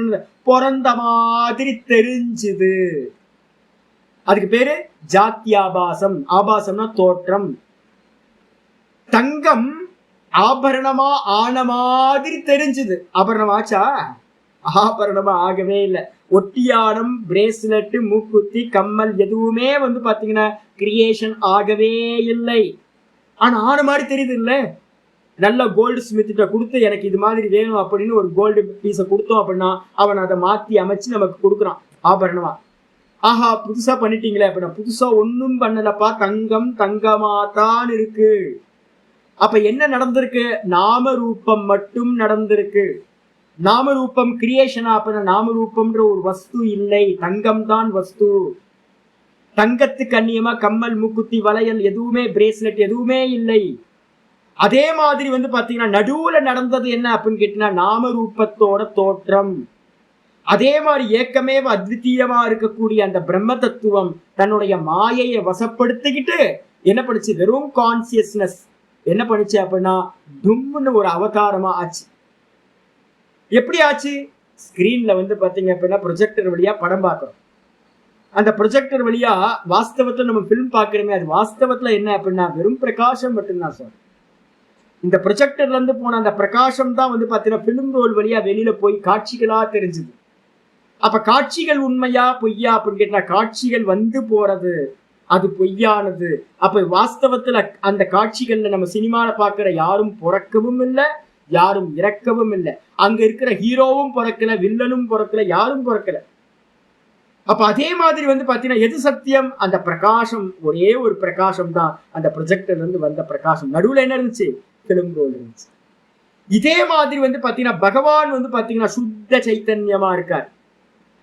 Speaker 1: பிறந்த மாதிரி தெரிஞ்சுது, அதுக்கு பேரு ஜாத்தியாபாசம். ஆபாசம்னா தோற்றம். தங்கம் ஆபரணமா ஆன மாதிரி தெரிஞ்சுது, ஆபரணமாச்சா? ஆபரணமா ஆகவே இல்லை. ஒட்டியானம், பிரேஸ்லெட், மூக்குத்தி, கம்மல் எதுவுமே வந்து பாத்தீங்கன்னா கிரியேஷன் ஆகவே இல்லை. ஆனா ஆன மாதிரி தெரியுது இல்ல. நல்ல கோல்டு ஸ்மித்திட்ட கொடுத்து எனக்கு இது மாதிரி வேணும் அப்படின்னு ஒரு கோல்டு பீஸை கொடுத்தோம் அப்படின்னா அவன் அதை மாத்தி அமைச்சு நமக்கு கொடுக்குறான் ஆபரணமா. ஆஹா புதுசா பண்ணிட்டீங்களே அப்படின்னா, புதுசா ஒன்னும் பண்ணலப்பா, தங்கம் தங்கமாதான் இருக்கு. அப்ப என்ன நடந்திருக்கு? நாம ரூபம் மட்டும் நடந்திருக்கு. நாம ரூபம் கிரியேஷனா? அப்படின்னா நாம ரூபம்ன்ற ஒரு வஸ்து இல்லை, தங்கம் தான் வஸ்து. தங்கத்துக்கு அந்நியமா கம்மல், மூக்குத்தி, வளையல் எதுவுமே, பிரேஸ்லெட் எதுவுமே இல்லை. அதே மாதிரி வந்து பாத்தீங்கன்னா நடுவுல நடந்தது என்ன அப்படின்னு கேட்டீங்கன்னா நாம ரூபத்தோட தோற்றம். அதே மாதிரி ஏக்கமே அத்விதீயமா இருக்கக்கூடிய அந்த பிரம்ம தத்துவம் தன்னுடைய மாயையை வசப்படுத்திக்கிட்டு என்ன பண்ணுச்சு? வெறும் கான்சியஸ்னஸ் என்ன பண்ணுச்சு அப்படின்னா தும்முன்னு ஒரு அவதாரமா ஆச்சு. எப்படி ஆச்சு? ஸ்கிரீன்ல வந்து பாத்தீங்க அப்படின்னா ப்ரொஜெக்டர் வழியா படம் பார்க்கறோம். அந்த ப்ரொஜெக்டர் வழியா வாஸ்தவத்துல நம்ம பிலிம் பார்க்கிறோமே, அது வாஸ்தவத்துல என்ன அப்படின்னா வெறும் பிரகாசம் மட்டும்தான் சார். இந்த ப்ரொஜெக்டர்ல இருந்து போன அந்த பிரகாசம் தான் வந்து பாத்தீங்கன்னா பிலிம் ரோல் வழியா வெளியில போய் காட்சிகளா தெரிஞ்சுது. அப்ப காட்சிகள் உண்மையா பொய்யா அப்படின்னு கேட்டா காட்சிகள் வந்து போறது அது பொய்யானது. அப்ப வாஸ்தவத்துல அந்த காட்சிகள்ல நம்ம சினிமால பாக்குற யாரும் பிறக்கவும் இல்லை, யாரும் இறக்கவும் இல்லை. அங்க இருக்கிற ஹீரோவும் பிறக்கல, வில்லனும் பிறக்கல, யாரும் பிறக்கல. அப்ப அதே மாதிரி வந்து பாத்தீங்கன்னா எது சத்தியம்? அந்த பிரகாசம், ஒரே ஒரு பிரகாசம் தான், அந்த ப்ரொஜெக்டர்ல இருந்து வந்த பிரகாசம். நடுவுல என்ன இருந்துச்சு? பிலிம் ரோல் இருந்துச்சு. இதே மாதிரி வந்து பாத்தீங்கன்னா பகவான் வந்து பாத்தீங்கன்னா சுத்த சைத்தன்யமா இருக்கார்.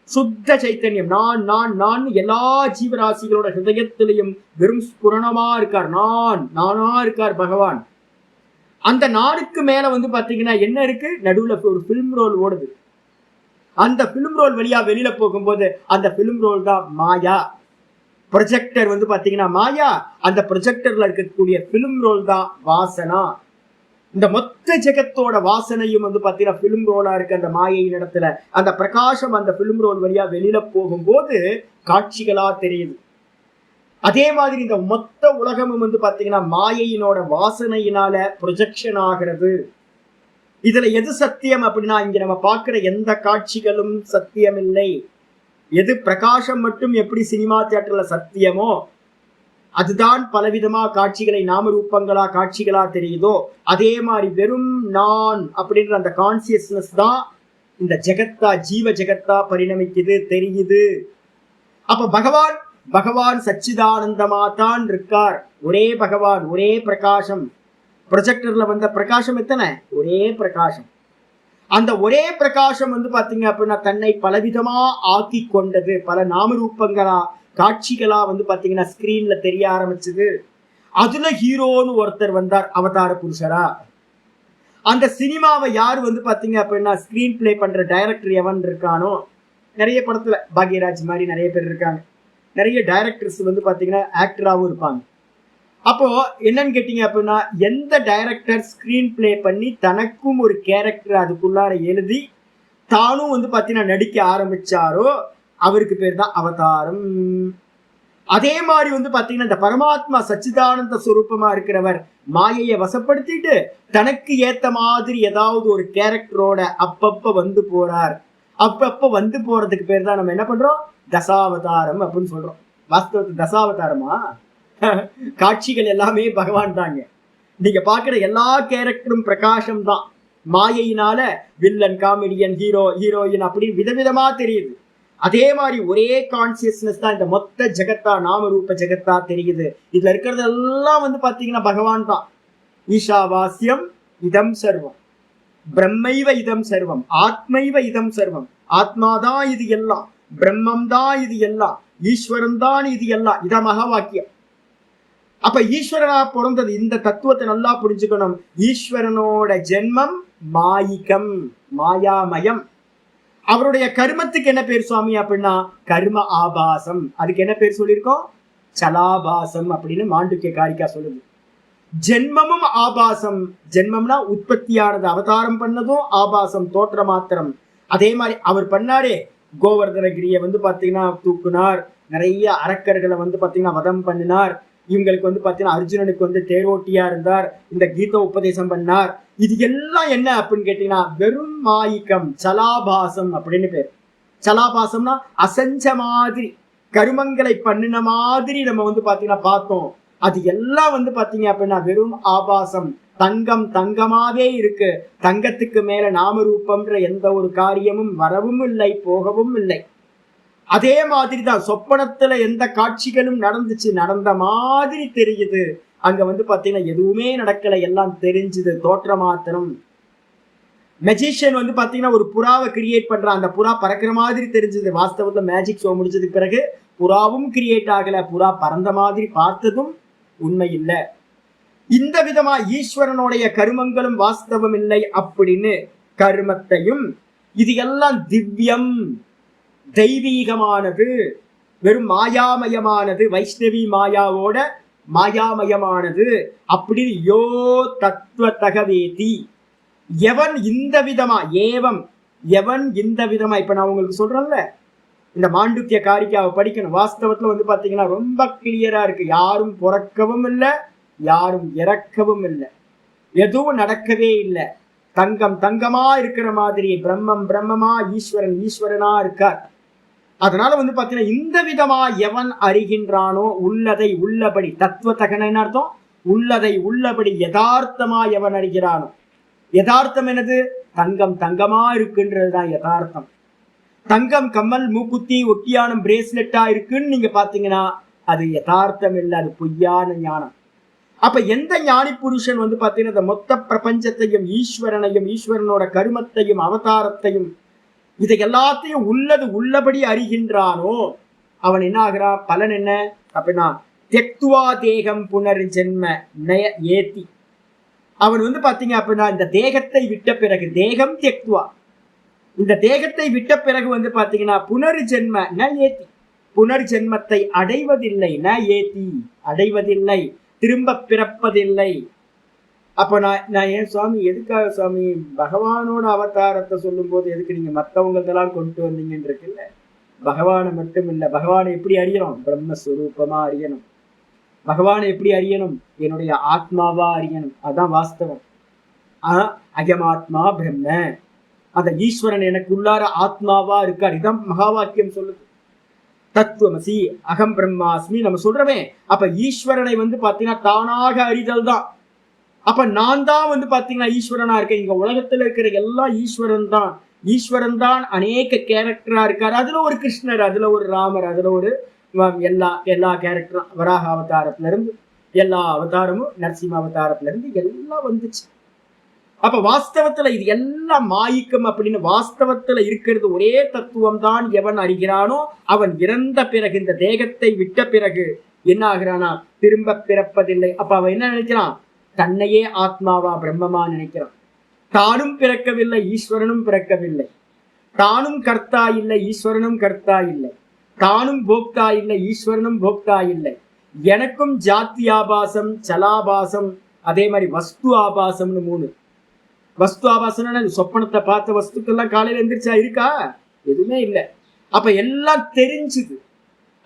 Speaker 1: சுத்த சைத்தன்யம், நான் நான் நான் எல்லா ஜீவராசிகளோட ஹிருதயத்திலையும் வெறும் ஸ்புரணமா இருக்கார். நானா இருக்கார் பகவான். அந்த நானுக்கு மேல வந்து பாத்தீங்கன்னா என்ன இருக்கு? நடுவுல ஒரு பிலிம் ரோல் ஓடுது. அந்த பிலிம் ரோல் வழியா வெளியில போகும்போது அந்த பிலிம் ரோல் தான் மாயா. ப்ரொஜெக்டர் வந்து பாத்தீங்கன்னா மாயா, அந்த ப்ரொஜெக்டர்ல இருக்கக்கூடிய பிலிம் ரோல் தான் வாசனா. இந்த மொத்த ஜெகத்தோட வாசனையும் வந்து பாத்தீங்கன்னா பிலிம் ரோலா இருக்கு அந்த மாயையின் இடத்துல. அந்த பிரகாசம் அந்த பிலிம் ரோல் வழியா வெளியில போகும்போது காட்சிகளா தெரியுது. அதே மாதிரி இந்த மொத்த உலகமும் வந்து பாத்தீங்கன்னா மாயையினோட வாசனையினால ப்ரொஜெக்ஷன் ஆகிறது. இதுல எது சத்தியம் அப்படின்னா இங்க நம்ம பார்க்கிற எந்த காட்சிகளும் சத்தியம் இல்லை. எது பிரகாசம் மட்டும் எப்படி சினிமா தியேட்டர்ல சத்தியமோ அதுதான் பலவிதமா காட்சிகளை நாம ரூபங்களா காட்சிகளா தெரியுதோ, அதே மாதிரி வெறும் நான் அப்படின்ற அந்த கான்சியஸ்னஸ் தான் இந்த ஜெகத்தா, ஜீவ ஜெகத்தா பரிணமிக்குது, தெரியுது. அப்ப பகவான் சச்சிதானந்தமா தான் இருக்கார். ஒரே பகவான், ஒரே பிரகாசம். ப்ரொஜெக்டர்ல வந்த பிரகாசம் எத்தனை? ஒரே பிரகாசம். அந்த ஒரே பிரகாசம் வந்து பாத்தீங்க அப்படின்னா தன்னை பலவிதமா ஆக்கி கொண்டது. பல நாம ரூபங்களா காட்சிகளா வந்து பாத்தீங்கன்னா ஸ்கிரீன்ல தெரிய ஆரம்பிச்சது. அதுல ஹீரோன்னு ஒருத்தர் வந்தார், அவதார புருஷரா. அந்த சினிமாவை யார் வந்து பாத்தீங்க அப்படின்னா ஸ்கிரீன் பிளே பண்ற டைரக்டர் எவன் இருக்கானோ, நிறைய படத்துல பாக்யராஜ் மாதிரி நிறைய பேர் இருக்காங்க, நிறைய டைரக்டர்ஸ் வந்து பாத்தீங்கன்னா ஆக்டராகவும் இருப்பாங்க. அப்போ என்னன்னு கேட்டீங்க அப்படின்னா, எந்த டைரக்டர் ஸ்கிரீன் பிளே பண்ணி தனக்கும் ஒரு கேரக்டர் அதுக்குள்ளார எழுதி தானும் வந்து பாத்தீங்கன்னா நடிக்க ஆரம்பிச்சாரோ அவருக்கு பேர் தான் அவதாரம். அதே மாதிரி வந்து பாத்தீங்கன்னா இந்த பரமாத்மா சச்சிதானந்த சுரூபமா இருக்கிறவர் மாயையை வசப்படுத்திட்டு தனக்கு ஏத்த மாதிரி ஏதாவது ஒரு கேரக்டரோட அப்பப்ப வந்து போறார். அப்பப்ப வந்து போறதுக்கு பேர் தான் நம்ம என்ன பண்றோம், தசாவதாரம் அப்படின்னு சொல்றோம். வாஸ்தவத்துக்கு தசாவதாரமா? காட்சிகள் எல்லாமே பகவான் தாங்க. நீங்க பாக்குற எல்லா கேரக்டரும் பிரகாசம் தான். மாயையினால வில்லன், காமெடியன், ஹீரோ, ஹீரோயின் அப்படின்னு விதவிதமா தெரியுது. அதே மாதிரி ஒரே கான்சியஸ்னஸ் தான் இந்த மொத்த ஜெகத்தா, நாமரூப ஜெகத்தா தெரியுது. இதுல இருக்கிறது எல்லாம் வந்து பாத்தீங்கன்னா பகவான் தான். ஈஷாவாஸ்யம் இதம் சர்வம், பிரம்மைவ இதம் சர்வம், ஆத்மைவ இதம் சர்வம். ஆத்மாதான் இது எல்லாம், பிரம்மம் தான் இது எல்லாம், ஈஸ்வரன் தான் இது எல்லாம். இத மகா வாக்கியம். அப்ப ஈஸ்வரனா பிறந்தது இந்த தத்துவத்தை நல்லா புரிஞ்சுக்கணும். ஈஸ்வரனோட ஜென்மம் மாயிகம், மாயாமயம். அவருடைய கர்மத்துக்கு என்ன பேர் சுவாமி அப்படின்னா கர்ம ஆபாசம். அதுக்கு என்ன பேர் சொல்லியிருக்கோம், சலாபாசம் அப்படின்னு மாண்டுக்கிய காரிக்கா சொல்லுது. ஜென்மமும் ஆபாசம். ஜென்மம்னா உற்பத்தியானது, அவதாரம் பண்ணதும் ஆபாசம், தோற்ற மாத்திரம். அதே மாதிரி அவர் பண்ணாரே, கோவர்தனகிரியை வந்து பாத்தீங்கன்னா தூக்குனார், நிறைய அரக்கர்களை வந்து பாத்தீங்கன்னா வதம் பண்ணினார், இவங்களுக்கு வந்து பாத்தீங்கன்னா அர்ஜுனனுக்கு வந்து தேரோட்டியா இருந்தார், இந்த கீத உபதேசம் பண்ணார். இது எல்லாம் என்ன அப்படின்னு கேட்டீங்கன்னா வெறும் மாயிக்கம், சலாபாசம் அப்படின்னு பேர். சலாபாசம்னா அசஞ்ச மாதிரி, கருமங்களை பண்ணின மாதிரி நம்ம வந்து பாத்தீங்கன்னா பார்த்தோம். அது எல்லாம் வந்து பாத்தீங்க அப்படின்னா வெறும் ஆபாசம். தங்கம் தங்கமாவே இருக்கு. தங்கத்துக்கு மேல நாமரூபம்ன்ற எந்த ஒரு காரியமும் வரவும் இல்லை, போகவும் இல்லை. அதே மாதிரிதான் சொப்பனத்துல எந்த காட்சிகளும் நடந்துச்சு, நடந்த மாதிரி தெரியுது. அங்க வந்து பாத்தீங்கன்னா எதுவுமே நடக்கல, எல்லாம் தெரிஞ்சுது, தோற்ற மாத்திரம். மெஜிஷியன் வந்து பாத்தீங்கன்னா ஒரு புறாவை கிரியேட் பண்றான், அந்த புறா பறக்கிற மாதிரி தெரிஞ்சது. வாஸ்தவத்துல மேஜிக் ஷோ முடிச்சதுக்கு பிறகு புறாவும் கிரியேட் ஆகல, புறா பறந்த மாதிரி பார்த்ததும் உண்மை இல்லை. இந்த விதமா ஈஸ்வரனுடைய கருமங்களும் வாஸ்தவம் இல்லை அப்படின்னு கர்மத்தையும், இது எல்லாம் திவ்யம், தெய்வீகமானது, வெறும் மாயாமயமானது, வைஷ்ணவி மாயாவோட மாயாமயமானது அப்படின்னு யோ தத்துவ தகவேதி, எவன் இந்த விதமா, ஏவம் எவன் இந்த விதமா. இப்ப நான் உங்களுக்கு சொல்றேன்ல, இந்த மாண்டுக்கிய காரிக்காவை படிக்கணும். வாஸ்தவத்துல வந்து பாத்தீங்கன்னா ரொம்ப கிளியரா இருக்கு. யாரும் பிறக்கவும் இல்லை, யாரும் இறக்கவும் இல்லை, எதுவும் நடக்கவே இல்லை. தங்கம் தங்கமா இருக்கிற மாதிரி, பிரம்மம் பிரம்மமா, ஈஸ்வரன் ஈஸ்வரனா இருக்கார். அதனால வந்து பாத்தீங்கன்னா இந்த விதமா எவன் அறிகின்றானோ, உள்ளதை உள்ளபடி, தத்துவ தகன அர்த்தம், உள்ளதை உள்ளபடி யதார்த்தமா எவன் அறிகிறானோ. யதார்த்தம் என்னது, தங்கம் தங்கமா இருக்குன்றதுதான் யதார்த்தம். தங்கம் கம்மல், மூக்குத்தி, ஒட்டியானம், பிரேஸ்லெட்டா இருக்குன்னு நீங்க பாத்தீங்கன்னா அது யதார்த்தம் இல்லை, அது பொய்யான ஞானம். அப்ப எந்த ஞானி புருஷன் வந்து பாத்தீங்கன்னா இந்த மொத்த பிரபஞ்சத்தையும், ஈஸ்வரனையும், ஈஸ்வரனோட கருமத்தையும், அவதாரத்தையும், இதை எல்லாத்தையும் உள்ளது உள்ளபடி அறிகின்றானோ அவன் என்ன ஆகிறான், பலன் என்ன அப்படின்னா தெக்துவா தேகம் புனர்ஜென்ம நய ஏத்தி. அவன் வந்து பாத்தீங்க அப்படின்னா இந்த தேகத்தை விட்ட பிறகு, தேகம் தெக்துவா, இந்த தேகத்தை விட்ட பிறகு வந்து பாத்தீங்கன்னா புனர்ஜென்ம ந ஏத்தி, புனர்ஜென்மத்தை அடைவதில்லை, ந ஏத்தி அடைவதில்லை, திரும்ப பிறப்பதில்லை. அப்ப நான் ஏன் சுவாமி, எதுக்காக சுவாமி பகவானோட அவதாரத்தை சொல்லும் போது எதுக்கு நீங்க மற்றவங்களதெல்லாம் கொண்டு வந்தீங்கன்னு இருக்குல்ல. பகவானை மட்டும் இல்லை, பகவானை எப்படி அறியணும், பிரம்மஸ்வரூபமா அறியணும். பகவானை எப்படி அறியணும், என்னுடைய ஆத்மாவா அறியணும். அதான் வாஸ்தவம். அயமாத்மா பிரம்ம, அந்த ஈஸ்வரன் எனக்கு உள்ளார ஆத்மாவா இருக்கார். இதான் மகா வாக்கியம் சொல்லுது. தத்துவமசி அகம் பிரம்மாஸ்மி நம்ம சொல்றமே. அப்ப ஈஸ்வரனை வந்து பாத்தீங்கன்னா தானாக அறிதல் தான். அப்ப நான் தான் வந்து பாத்தீங்கன்னா ஈஸ்வரனா இருக்கேன். இங்க உலகத்துல இருக்கிற எல்லாம் ஈஸ்வரன் தான். ஈஸ்வரன் தான் அநேக கேரக்டரா இருக்காரு. அதுல ஒரு கிருஷ்ணர், அதுல ஒரு ராமர், அதுல ஒரு எல்லா கேரக்டரும், வராக அவதாரத்துல இருந்து எல்லா அவதாரமும், நரசிம்ம அவதாரத்துல இருந்து எல்லாம் வந்துச்சு. அப்ப வாஸ்தவத்துல இது எல்லாம் மாயிக்கம் அப்படின்னு வாஸ்தவத்துல இருக்கிறது ஒரே தத்துவம் தான். எவன் அறிகிறானோ அவன் இறந்த பிறகு, இந்த தேகத்தை விட்ட பிறகு என்ன ஆகிறானா, திரும்ப பிறப்பதில்லை. அப்ப அவன் என்ன நினைக்கிறான், தன்னையே ஆத்மாவா பிரம்மமா நினைக்கிறான். தானும் பிறக்கவில்லை, ஈஸ்வரனும் பிறக்கவில்லை. தானும் கர்த்தா இல்லை, ஈஸ்வரனும் கர்த்தா இல்லை. தானும் போக்தா இல்லை, ஈஸ்வரனும் போக்தா இல்லை. எனக்கும் ஜாத்தி ஆபாசம், சலாபாசம், அதே மாதிரி வஸ்து ஆபாசம்னு 3. வஸ்து ஆபாசம்னா சொப்பனத்தை பார்த்த வஸ்துக்கெல்லாம் காலையில எந்திரிச்சா இருக்கா? எதுவுமே இல்லை. அப்ப எல்லாம் தெரிஞ்சுது.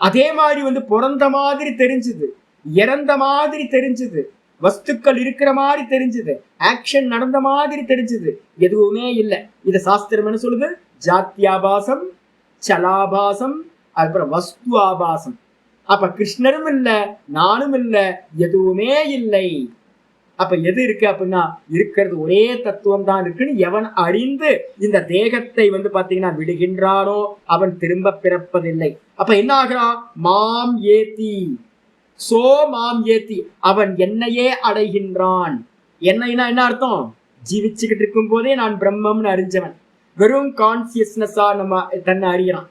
Speaker 1: அதே மாதிரி பிறந்த மாதிரி தெரிஞ்சுது, இறந்த மாதிரி தெரிஞ்சுது, வஸ்துக்கள் இருக்கிற மாதிரி தெரிஞ்சுது, ஆக்ஷன் நடந்த மாதிரி தெரிஞ்சுது, எதுவுமே இல்லை. இத சாஸ்திரம் என்ன சொல்லுது? ஜாத்தியாபாசம், சலாபாசம், அதுக்கப்புறம் வஸ்து ஆபாசம். அப்ப கிருஷ்ணரும் இல்லை, நானும் இல்லை, எதுவுமே இல்லை. அப்ப எது இருக்கு அப்படின்னா இருக்கிறது ஒரே தத்துவம் தான் இருக்குன்னு எவன் அறிந்து இந்த தேகத்தை பாத்தீங்கன்னா விடுகின்றானோ அவன் திரும்ப பிறப்பதில்லை. அப்ப என்ன ஆகிறான்? மாம் ஏத்தி, சோ மாம் ஏத்தி, அவன் என்னையே அடைகின்றான். என்னைனா என்ன அர்த்தம்? ஜீவிச்சுக்கிட்டு இருக்கும் போதே நான் பிரம்மம்னு அறிஞ்சவன். வெறும் கான்சியஸ்னஸா நம்ம தன்னை அறியறான்.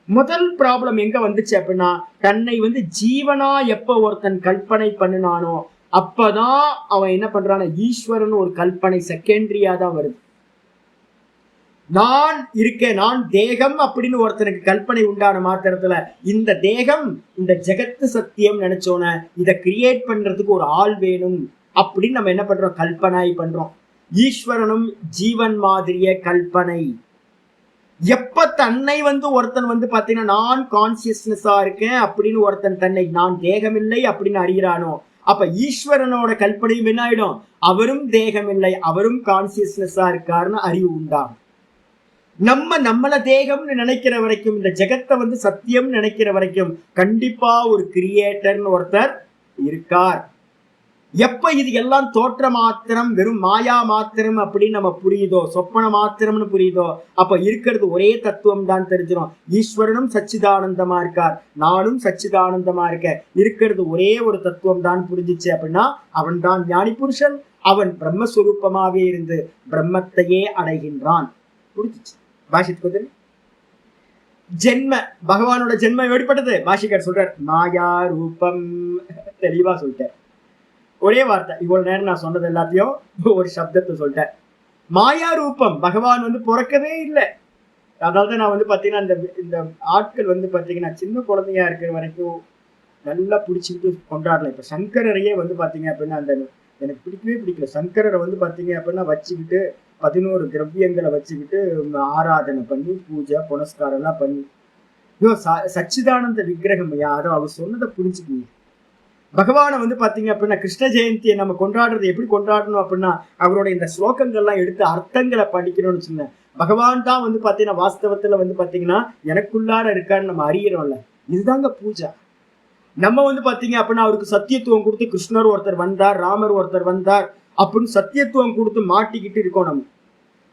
Speaker 1: முதல் ப்ராப்ளம் எங்க வந்துச்சு அப்படின்னா, தன்னை ஜீவனா எப்ப ஒருத்தன் கல்பனை பண்ணினானோ அப்பதான் அவன் என்ன பண்றான, ஈஸ்வரன் ஒரு கல்பனை செகண்டரியா தான் வருது. நான் இருக்கேன், நான் தேகம் அப்படின்னு ஒருத்தனுக்கு கல்பனை உண்டான மாத்திரத்துல இந்த தேகம் இந்த ஜெகத்து சத்தியம் நினைச்சோன இதை கிரியேட் பண்றதுக்கு ஒரு ஆள் வேணும் அப்படின்னு நம்ம என்ன பண்றோம்? கல்பனை பண்றோம். ஈஸ்வரனும் ஜீவன் மாதிரிய கல்பனை. எப்ப தன்னை ஒருத்தன் பாத்தீங்கன்னா நான் கான்சியஸ்னஸா இருக்கேன் அப்படின்னு ஒருத்தன் தன்னை நான் தேகமில்லை அப்படின்னு அறிகிறானோ அப்ப ஈஸ்வரனோட கல்பனையும் என்ன ஆயிடும்? அவரும் தேகம் இல்லை, அவரும் கான்சியஸ்னஸா இருக்காருன்னு அறிவு உண்டாகும். நம்மள தேகம்னு நினைக்கிற வரைக்கும், இந்த ஜெகத்தை சத்தியம் நினைக்கிற வரைக்கும் கண்டிப்பா ஒரு கிரியேட்டர்னு ஒருத்தர் இருக்கார். எப்ப இது எல்லாம் தோற்ற மாத்திரம், வெறும் மாயா மாத்திரம் அப்படின்னு நம்ம புரியுதோ, சொப்பன மாத்திரம்னு புரியுதோ, அப்ப இருக்கிறது ஒரே தத்துவம் தான் தெரிஞ்சிடும். ஈஸ்வரனும் சச்சிதானந்தமா இருக்கார், நானும் சச்சிதானந்தமா இருக்க, இருக்கிறது ஒரே ஒரு தத்துவம் தான் புரிஞ்சிச்சு அப்படின்னா அவன் தான் ஞானி புருஷன். அவன் பிரம்மஸ்வரூபமாவே இருந்து பிரம்மத்தையே அடைகின்றான். புரிஞ்சிச்சு? பாஷித்துக்கு ஜென்ம பகவானோட ஜென்மம் வெளிப்பட்டது. பாஷிகர் சொல்றார் மாயா ரூபம். தெளிவா சொல்லிட்டார். ஒரே வார்த்தை, இவ்வளவு நேரம் நான் சொன்னது எல்லாத்தையும் ஒரு சப்தத்தை சொல்லிட்டேன். மாயா ரூபம். பகவான் பிறக்கவே இல்லை. அதாவது நான் பாத்தீங்கன்னா இந்த ஆட்கள் பாத்தீங்கன்னா சின்ன குழந்தையா இருக்கிற வரைக்கும் நல்லா பிடிச்சிக்கிட்டு கொண்டாடலாம். இப்ப சங்கரரையே பாத்தீங்க அப்படின்னா அந்த எனக்கு பிடிக்கவே பிடிக்கல. சங்கரரை பாத்தீங்க அப்படின்னா வச்சுக்கிட்டு 11 திரவியங்களை வச்சுக்கிட்டு ஆராதனை பண்ணி பூஜை புனஸ்காரம் எல்லாம் பண்ணி, சச்சிதானந்த விக்கிரகம் யாரோ அவர் சொன்னதை புரிஞ்சுக்கீங்க. பகவானை பாத்தீங்க அப்படின்னா கிருஷ்ண ஜெயந்தியை நம்ம கொண்டாடுறது எப்படி கொண்டாடணும் அப்படின்னா அவரோட இந்த ஸ்லோகங்கள்லாம் எடுத்து அர்த்தங்களை படிக்கணும்னு சொன்னேன். பகவான் தான் பாத்தீங்கன்னா வாஸ்தவத்துல பாத்தீங்கன்னா எனக்குள்ளார இருக்கான்னு நம்ம அறியறோம்ல. இதுதாங்க பூஜா. நம்ம பாத்தீங்க அப்படின்னா அவருக்கு சத்தியத்துவம் கொடுத்து கிருஷ்ணர் ஒருத்தர் வந்தார், ராமர் ஒருத்தர் வந்தார் அப்படின்னு சத்தியத்துவம் கொடுத்து மாட்டிக்கிட்டு இருக்கோம். நம்ம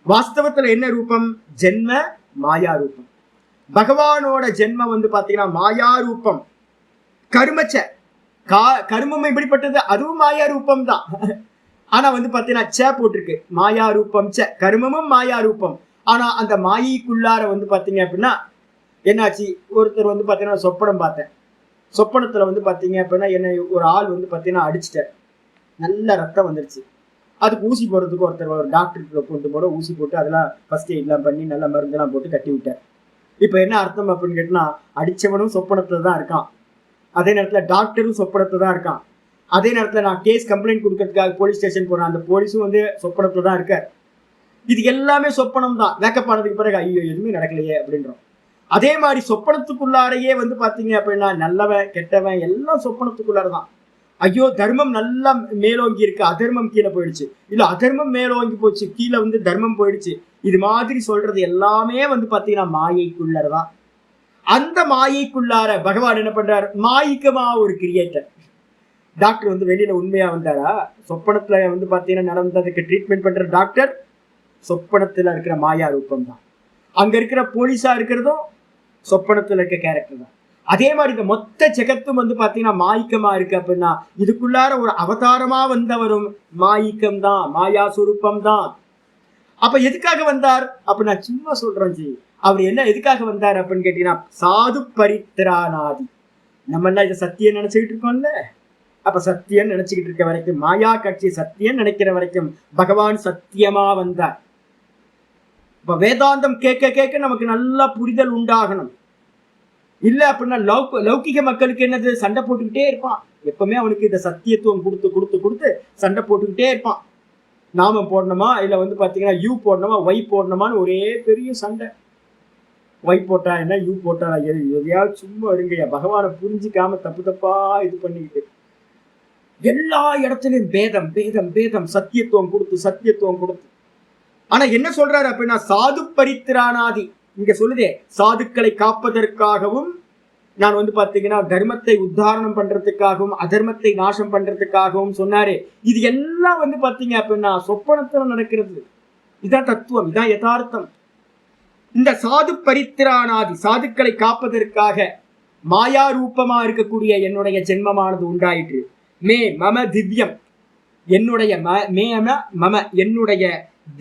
Speaker 1: வாஸ்தவத்துல என்ன ரூபம்? ஜென்ம மாயா ரூபம். பகவானோட ஜென்மம் பாத்தீங்கன்னா மாயா ரூபம். கருமச்ச கருமம் எப்படிப்பட்டது? அதுவும் மாயா ரூபம் தான். ஆனா பாத்தீங்கன்னா ச போட்டிருக்கு, மாயா ரூபம் ச. கருமமும் மாயா ரூபம். ஆனா அந்த மாயைக்குள்ளார பாத்தீங்க அப்படின்னா என்னாச்சு? ஒருத்தர் பாத்தீங்கன்னா சொப்பனம் பார்த்தேன். சொப்பனத்துல பாத்தீங்க அப்படின்னா என்னை ஒரு ஆள் பாத்தீங்கன்னா அடிச்சுட்டார். நல்ல ரத்தம் வந்துருச்சு. அதுக்கு ஊசி போடுறதுக்கு ஒருத்தர் ஒரு டாக்டருக்கு கொண்டு போட ஊசி போட்டு அதெல்லாம் ஃபர்ஸ்ட் எய்ட்லாம் பண்ணி நல்ல மருந்தெல்லாம் போட்டு கட்டி விட்டார். இப்ப என்ன அர்த்தம் அப்படின்னு கேட்டா, அடிச்சவனும் சொப்பனத்துல தான் இருக்கான், அதே நேரத்துல டாக்டரும் சொப்பனத்துல தான் இருக்கான். அதே நேரத்துல நான் கேஸ் கம்ப்ளைண்ட் கொடுக்கறதுக்காக போலீஸ் ஸ்டேஷன் போறேன், அந்த போலீஸும் சொப்பனத்துல தான் இருக்க. இது எல்லாமே சொப்பனம் தான். வேக்கப் ஆனதுக்கு பிறகு ஐயோ எதுவுமே நடக்கலையே அப்படின்றோம். அதே மாதிரி சொப்பனத்துக்குள்ளாரையே பாத்தீங்க அப்படின்னா நல்லவன் கெட்டவன் எல்லாம் சொப்பனத்துக்குள்ளாரதான். ஐயோ தர்மம் நல்லா மேலோங்கி இருக்கு, அதர்மம் கீழே போயிடுச்சு, இல்ல அதர்மம் மேலோங்கி போச்சு, கீழே தர்மம் போயிடுச்சு. இது மாதிரி சொல்றது எல்லாமே பாத்தீங்கன்னா மாயைக்குள்ளதான். அந்த மாயைக்குள்ளார பகவான் என்ன பண்றாரு? மாயிக்கமா ஒரு கிரியேட்டர். டாக்டர் வெளியில உண்மையா வந்தாரா? சொப்பனத்துல பாத்தீங்கன்னா நடந்ததுக்கு ட்ரீட்மெண்ட் பண்ற டாக்டர் சொப்பனத்துல இருக்கிற மாயா ரூபம் தான். அங்க இருக்கிற போலீஸா இருக்கிறதும் சொப்பனத்துல இருக்க கேரக்டர் தான். அதே மாதிரி இந்த மொத்த ஜெகத்தும் பாத்தீங்கன்னா மாயிக்கமா இருக்கு அப்படின்னா இதுக்குள்ளார ஒரு அவதாரமா வந்தவரும் மாயிக்கம் தான், மாயா சுரூபம் தான். அப்ப எதுக்காக வந்தார் அப்ப நான் சும்மா சொல்றேன் ஜி. அவர் என்ன எதுக்காக வந்தார் அப்படின்னு கேட்டீங்கன்னா சாது பரித்ராணாதி. நம்ம எல்லாம் இதை சத்தியம் நினைச்சுக்கிட்டு இருக்கோம்ல, அப்ப சத்தியம் நினைச்சுக்கிட்டு இருக்க வரைக்கும், மாயா காட்சி சத்தியம் நினைக்கிற வரைக்கும் பகவான் சத்தியமா வந்தார். இப்ப வேதாந்தம் கேட்க கேட்க நமக்கு நல்லா புரிதல் உண்டாகணும். இல்ல அப்படின்னா லௌகிக மக்களுக்கு என்னது, சண்டை போட்டுக்கிட்டே இருப்பான். எப்பவுமே அவனுக்கு இந்த சத்தியத்துவம் கொடுத்து கொடுத்து கொடுத்து சண்டை போட்டுக்கிட்டே இருப்பான். நாம போடணுமா இல்ல பாத்தீங்கன்னா யூ போடணுமா ஒய் போடணுமான்னு ஒரே பெரிய சண்டை. ஒய் போட்டா என்ன, யூ போட்டா எதையாவது சும்மா இருங்கய்யா. பகவானை புரிஞ்சிக்காம தப்பு தப்பா இது பண்ணிக்கிட்டு எல்லா இடத்துலயும் பேதம் பேதம் பேதம், சத்தியத்துவம் கொடுத்து சத்தியத்துவம் கொடுத்து. ஆனா என்ன சொல்றாரு அப்படின்னா, சாது பரித்திராணாதி, இங்க சொல்லுதே சாதுக்களை காப்பதற்காகவும் நான் பாத்தீங்கன்னா தர்மத்தை உத்தாரணம் பண்றதுக்காகவும் அதர்மத்தை நாசம் பண்றதுக்காகவும் சொன்னாரு. இது எல்லாம் பாத்தீங்க அப்படின்னா சொப்பனத்துல நடக்கிறது. இதான் தத்துவம், இதான் யதார்த்தம். இந்த சாது பரித்திராணாதி, சாதுக்களை காப்பதற்காக மாயா ரூபமா இருக்கக்கூடிய என்னுடைய ஜென்மமானது உண்டாயிற்று. மே மம திவ்யம், என்னுடைய மம என்னுடைய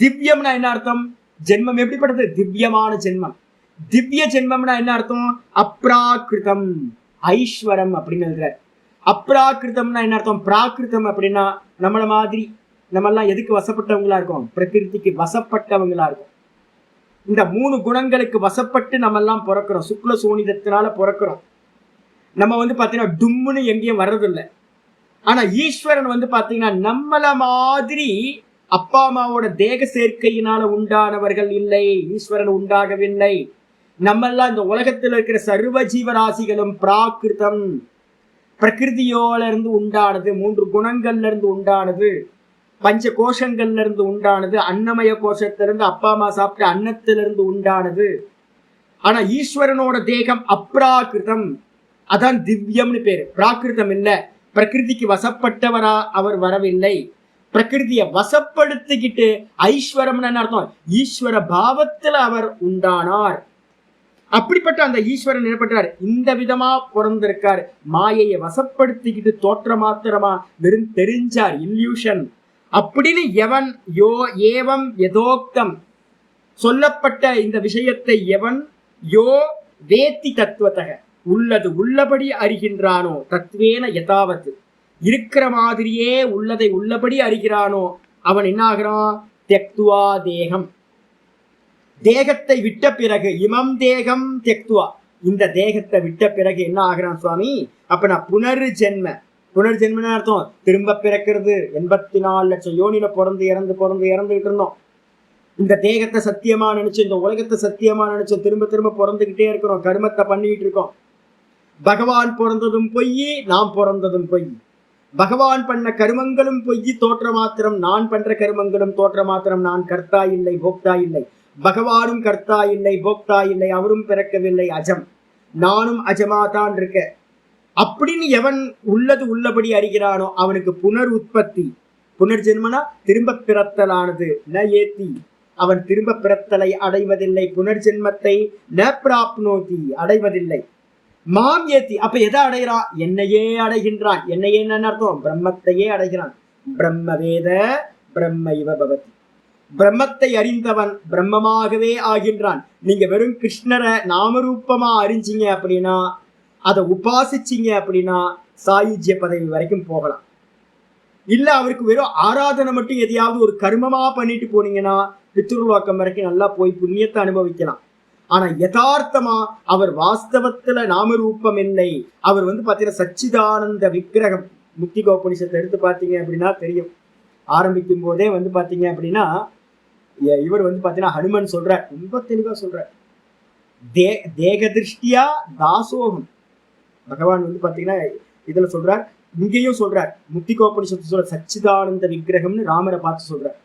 Speaker 1: திவ்யம்னா என்ன அர்த்தம்? ஜென்மம் எப்படிப்பட்டது? திவ்யமான ஜென்மம். திவ்ய ஜென்மம்னா என்ன அர்த்தம்? அப்ராகிருதம், ஐஸ்வரம் அப்படின்னு எழுதுறாரு. அப்ராகிருதம்னா என்ன அர்த்தம்? பிராகிருதம் அப்படின்னா நம்மள மாதிரி நம்மெல்லாம் எதுக்கு வசப்பட்டவங்களா இருக்கும்? பிரகிருதிக்கு வசப்பட்டவங்களா இருக்கும். இந்த 3 குணங்களுக்கு வசப்பட்டு நம்ம எல்லாம் பிறக்கிறோம். சுக்ல சோனிதத்தினால பிறக்கிறோம். நம்ம பாத்தீங்கன்னா டும்முன்னு எங்கேயும் வர்றதில்லை. ஆனா ஈஸ்வரன் பாத்தீங்கன்னா நம்மள மாதிரி அப்பா அம்மாவோட தேக சேர்க்கையினால உண்டானவர்கள் இல்லை. ஈஸ்வரன் உண்டாகவில்லை. நம்மெல்லாம் இந்த உலகத்தில் இருக்கிற சர்வ ஜீவராசிகளும் பிராகிருதம், பிரகிருதியோல இருந்து உண்டானது, 3 குணங்கள்ல இருந்து உண்டானது, பஞ்ச கோஷங்கள்ல இருந்து உண்டானது, அன்னமய கோஷத்திலிருந்து அப்பா அம்மா சாப்பிட்ட அன்னத்திலிருந்து உண்டானது. ஆனா ஈஸ்வரனோட தேகம் அப்ராகிருதம், அதான் திவ்யம்னு பேரு. பிராகிருதம் இல்ல. பிரகிருதிக்கு வசப்பட்டவரா அவர் வரவில்லை. பிரகிருதியை வசப்படுத்திக்கிட்டு ஐஸ்வரம் அர்த்தம், ஈஸ்வர பாவத்துல அவர் உண்டானார். அப்படிப்பட்ட அந்த ஈஸ்வரன் என்ன பண்றாரு? இந்த விதமா பிறந்திருக்காரு. மாயையை வசப்படுத்திக்கிட்டு தோற்ற மாத்திரமா வெறும் தெரிஞ்சார், இல்யூஷன் அப்படின்னு. எவன் யோ ஏவம் யதோக்தம், சொல்லப்பட்ட இந்த விஷயத்தை எவன் யோ வேத்தி தத்துவத்தக, உள்ளது உள்ளபடி அறிகின்றானோ, தத்துவேன யதாவத்து, இருக்கிற மாதிரியே உள்ளதை உள்ளபடி அறிகிறானோ, அவன் என்ன ஆகிறான்? தெக்துவா தேகம், தேகத்தை விட்ட பிறகு, இமம் தேகம் தெக்துவா, இந்த தேகத்தை விட்ட பிறகு என்ன ஆகிறான் சுவாமி? அப்ப நான் புனர்ஜென்ம, புனர்ஜென்மன்னு அர்த்தம் திரும்ப பிறக்கிறது. 84 லட்சம் யோனில பிறந்து இறந்துகிட்டு இருந்தோம். இந்த தேகத்தை சத்தியமா நினைச்சு, இந்த உலகத்தை சத்தியமா நினைச்சு திரும்ப திரும்ப பிறந்துகிட்டே இருக்கிறோம். கர்மத்தை பண்ணிட்டு இருக்கோம். பகவான் பிறந்ததும் பொய், நாம் பிறந்ததும் பொய். பகவான் பண்ண கர்மங்களும் பொய், தோற்ற மாத்திரம். நான் பண்ற கர்மங்களும் தோற்ற மாத்திரம். நான் கர்த்தா இல்லை, போக்தா இல்லை. பகவானும் கர்த்தா இல்லை, போக்தா இல்லை. அவரும் பிறக்கவில்லை, அஜம். நானும் அஜமாதான் இருக்க. அப்படின்னு எவன் உள்ளது உள்ளபடி அறிகிறானோ அவனுக்கு புனர் உற்பத்தி, புனர்ஜென்மனா திரும்ப பிறத்தலானது, ந ஏத்தி, அவன் திரும்ப பிறத்தலை அடைவதில்லை. புனர்ஜென்மத்தை ந பிராப்னோதி, அடைவதில்லை. மாம் ஏத்தி, அப்ப எதை அடைகிறான்? என்னையே அடைகின்றான். என்னையே என்ன அர்த்தம்? பிரம்மத்தையே அடைகிறான். பிரம்ம வேத பிரம்ம இவ பவதி, பிரம்மத்தை அறிந்தவன் பிரம்மமாகவே ஆகின்றான். நீங்க வெறும் கிருஷ்ணரை நாமரூபமா அறிஞ்சிங்க அப்படின்னா, அதை உபாசிச்சிங்க அப்படின்னா சாயுஜ்ய பதவி வரைக்கும் போகலாம். இல்ல அவருக்கு வெறும் ஆராதனை மட்டும் எதையாவது ஒரு கர்மமா பண்ணிட்டு போனீங்கன்னா பித்ருலோகம் வரைக்கும் நல்லா போய் புண்ணியத்தை அனுபவிக்கலாம். ஆனா யதார்த்தமா அவர் வாஸ்தவத்துல நாமரூபம் இல்லை. அவர் பாத்தீங்கன்னா சச்சிதானந்த விக்கிரகம். முக்திகோபனிஷத்தை எடுத்து பாத்தீங்க அப்படின்னா தெரியும். ஆரம்பிக்கும் போதே பாத்தீங்க அப்படின்னா இவர் பாத்தீங்கன்னா ஹனுமன் சொல்றார், ரொம்ப தெளிவா சொல்றார், தேக திருஷ்டியா தாசோகம். பகவான் பாத்தீங்கன்னா இதுல சொல்றார், இங்கேயும் சொல்றார். முக்திகோபனிஷத்து சொல்ற சச்சிதானந்த விக்கிரகம்னு ராமரை பார்த்து சொல்றார்.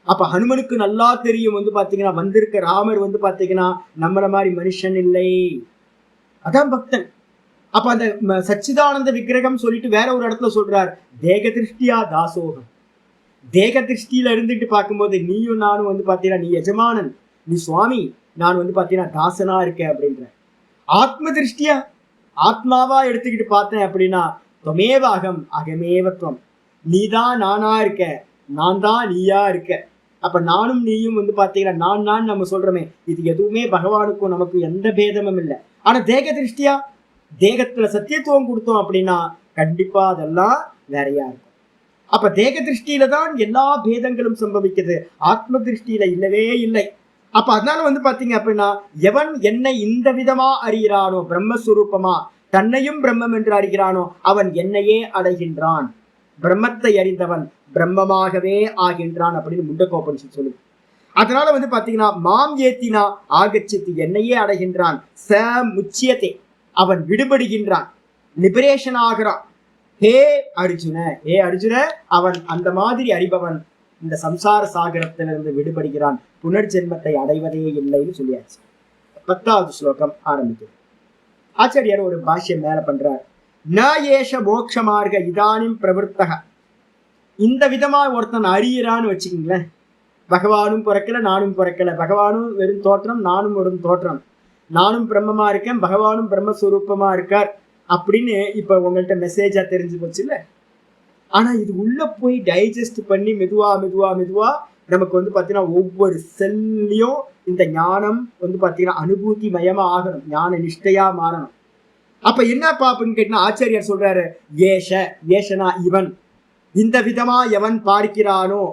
Speaker 1: அப்ப ஹனுமனுக்கு நல்லா தெரியும் பாத்தீங்கன்னா வந்திருக்க ராமர் பாத்தீங்கன்னா நம்மள மாதிரி மனுஷன் இல்லை, அதான் பக்தன். அப்ப அந்த சச்சிதானந்த விக்கிரகம் சொல்லிட்டு வேற ஒரு இடத்துல சொல்றார், தேக திருஷ்டியா தாசோகம். தேக திருஷ்டியில இருந்துட்டு பார்க்கும்போது நீயும் நானும் பாத்தீங்கன்னா நீ எஜமானன், நீ சுவாமி, நான் பாத்தீங்கன்னா தாசனா இருக்கேன் அப்படின்ற. ஆத்ம திருஷ்டியா, ஆத்மாவா எடுத்துக்கிட்டு பார்த்தேன் அப்படின்னா தொமேவாகம் அகமேவத்வம், நீதான் நானா இருக்க, நான் தான் நீயா இருக்க. அப்ப நானும் நீயும் பாத்தீங்கன்னா நான் நம்ம சொல்றோமே, இது எதுவுமே பகவானுக்கும் நமக்கு எந்த பேதமும் இல்லை. ஆனா தேக திருஷ்டியா, தேகத்துல சத்தியத்துவம் கொடுத்தோம் அப்படின்னா கண்டிப்பா அதெல்லாம் வேறையா இருக்கும். அப்ப தேக திருஷ்டியில தான் எல்லா பேதங்களும் சம்பவிக்குது, ஆத்ம திருஷ்டியில இல்லவே இல்லை. அப்ப அதனால பாத்தீங்க அப்படின்னா, எவன் என்னை இந்த விதமா அறிகிறானோ, பிரம்மஸ்வரூபமா தன்னையும் பிரம்மம் என்று அறிகிறானோ, அவன் என்னையே அடைகின்றான். பிரம்மத்தை அறிந்தவன் பிரம்மமாகவே ஆகின்றான் அப்படின்னு முண்டகோபனிஷத் சொல்லுது. அதனால பாத்தீங்கன்னா, மாம் ஏத்தினா ஆகச்சித்து, என்னையே அடைகின்றான். ச முச்சியத்தை, அவன் விடுபடுகின்றான், லிபரேஷன் ஆகிறான். ஹே அர்ஜுன, ஹே அர்ஜுன, அவன் அந்த மாதிரி அறிபவன் இந்த சம்சார சாகரத்திலிருந்து விடுபடுகிறான், புனர்ஜென்மத்தை அடைவதே இல்லைன்னு சொல்லியாச்சு. 10வது ஸ்லோகம் ஆரம்பிக்குது. ஆச்சாரியார் ஒரு பாஷ்யம் மேல பண்றார். ந ஏஷ மோக்ஷ மார்க்க இதானிம் பிரவருத்தக. இந்த விதமா ஒருத்தன் அறியிறான்னு வச்சுக்கீங்களேன். பகவானும் பிறக்கல, நானும் பிறக்கல, பகவானும் வெறும் தோற்றம், நானும் ஒரு தோற்றம், நானும் பிரம்மமா இருக்கேன், பகவானும் பிரம்மஸ்வரூபமா இருக்கார் அப்படின்னு இப்ப உங்கள்கிட்ட மெசேஜா தெரிஞ்சு போச்சு இல்ல. ஆனா இது உள்ள போய் டைஜஸ்ட் பண்ணி மெதுவா மெதுவா மெதுவா நமக்கு பாத்தீங்கன்னா ஒவ்வொரு செல்லையும் இந்த ஞானம் பாத்தீங்கன்னா அனுபூதி மயமா ஆகணும், ஞான நிஷ்டையா மாறணும். அப்ப என்ன பாப்புன்னு கேட்டா ஆச்சாரியார் சொல்றாரு, ஏஷ, ஏஷனா இவன், இந்த விதமா எவன் பார்க்கிறானோ,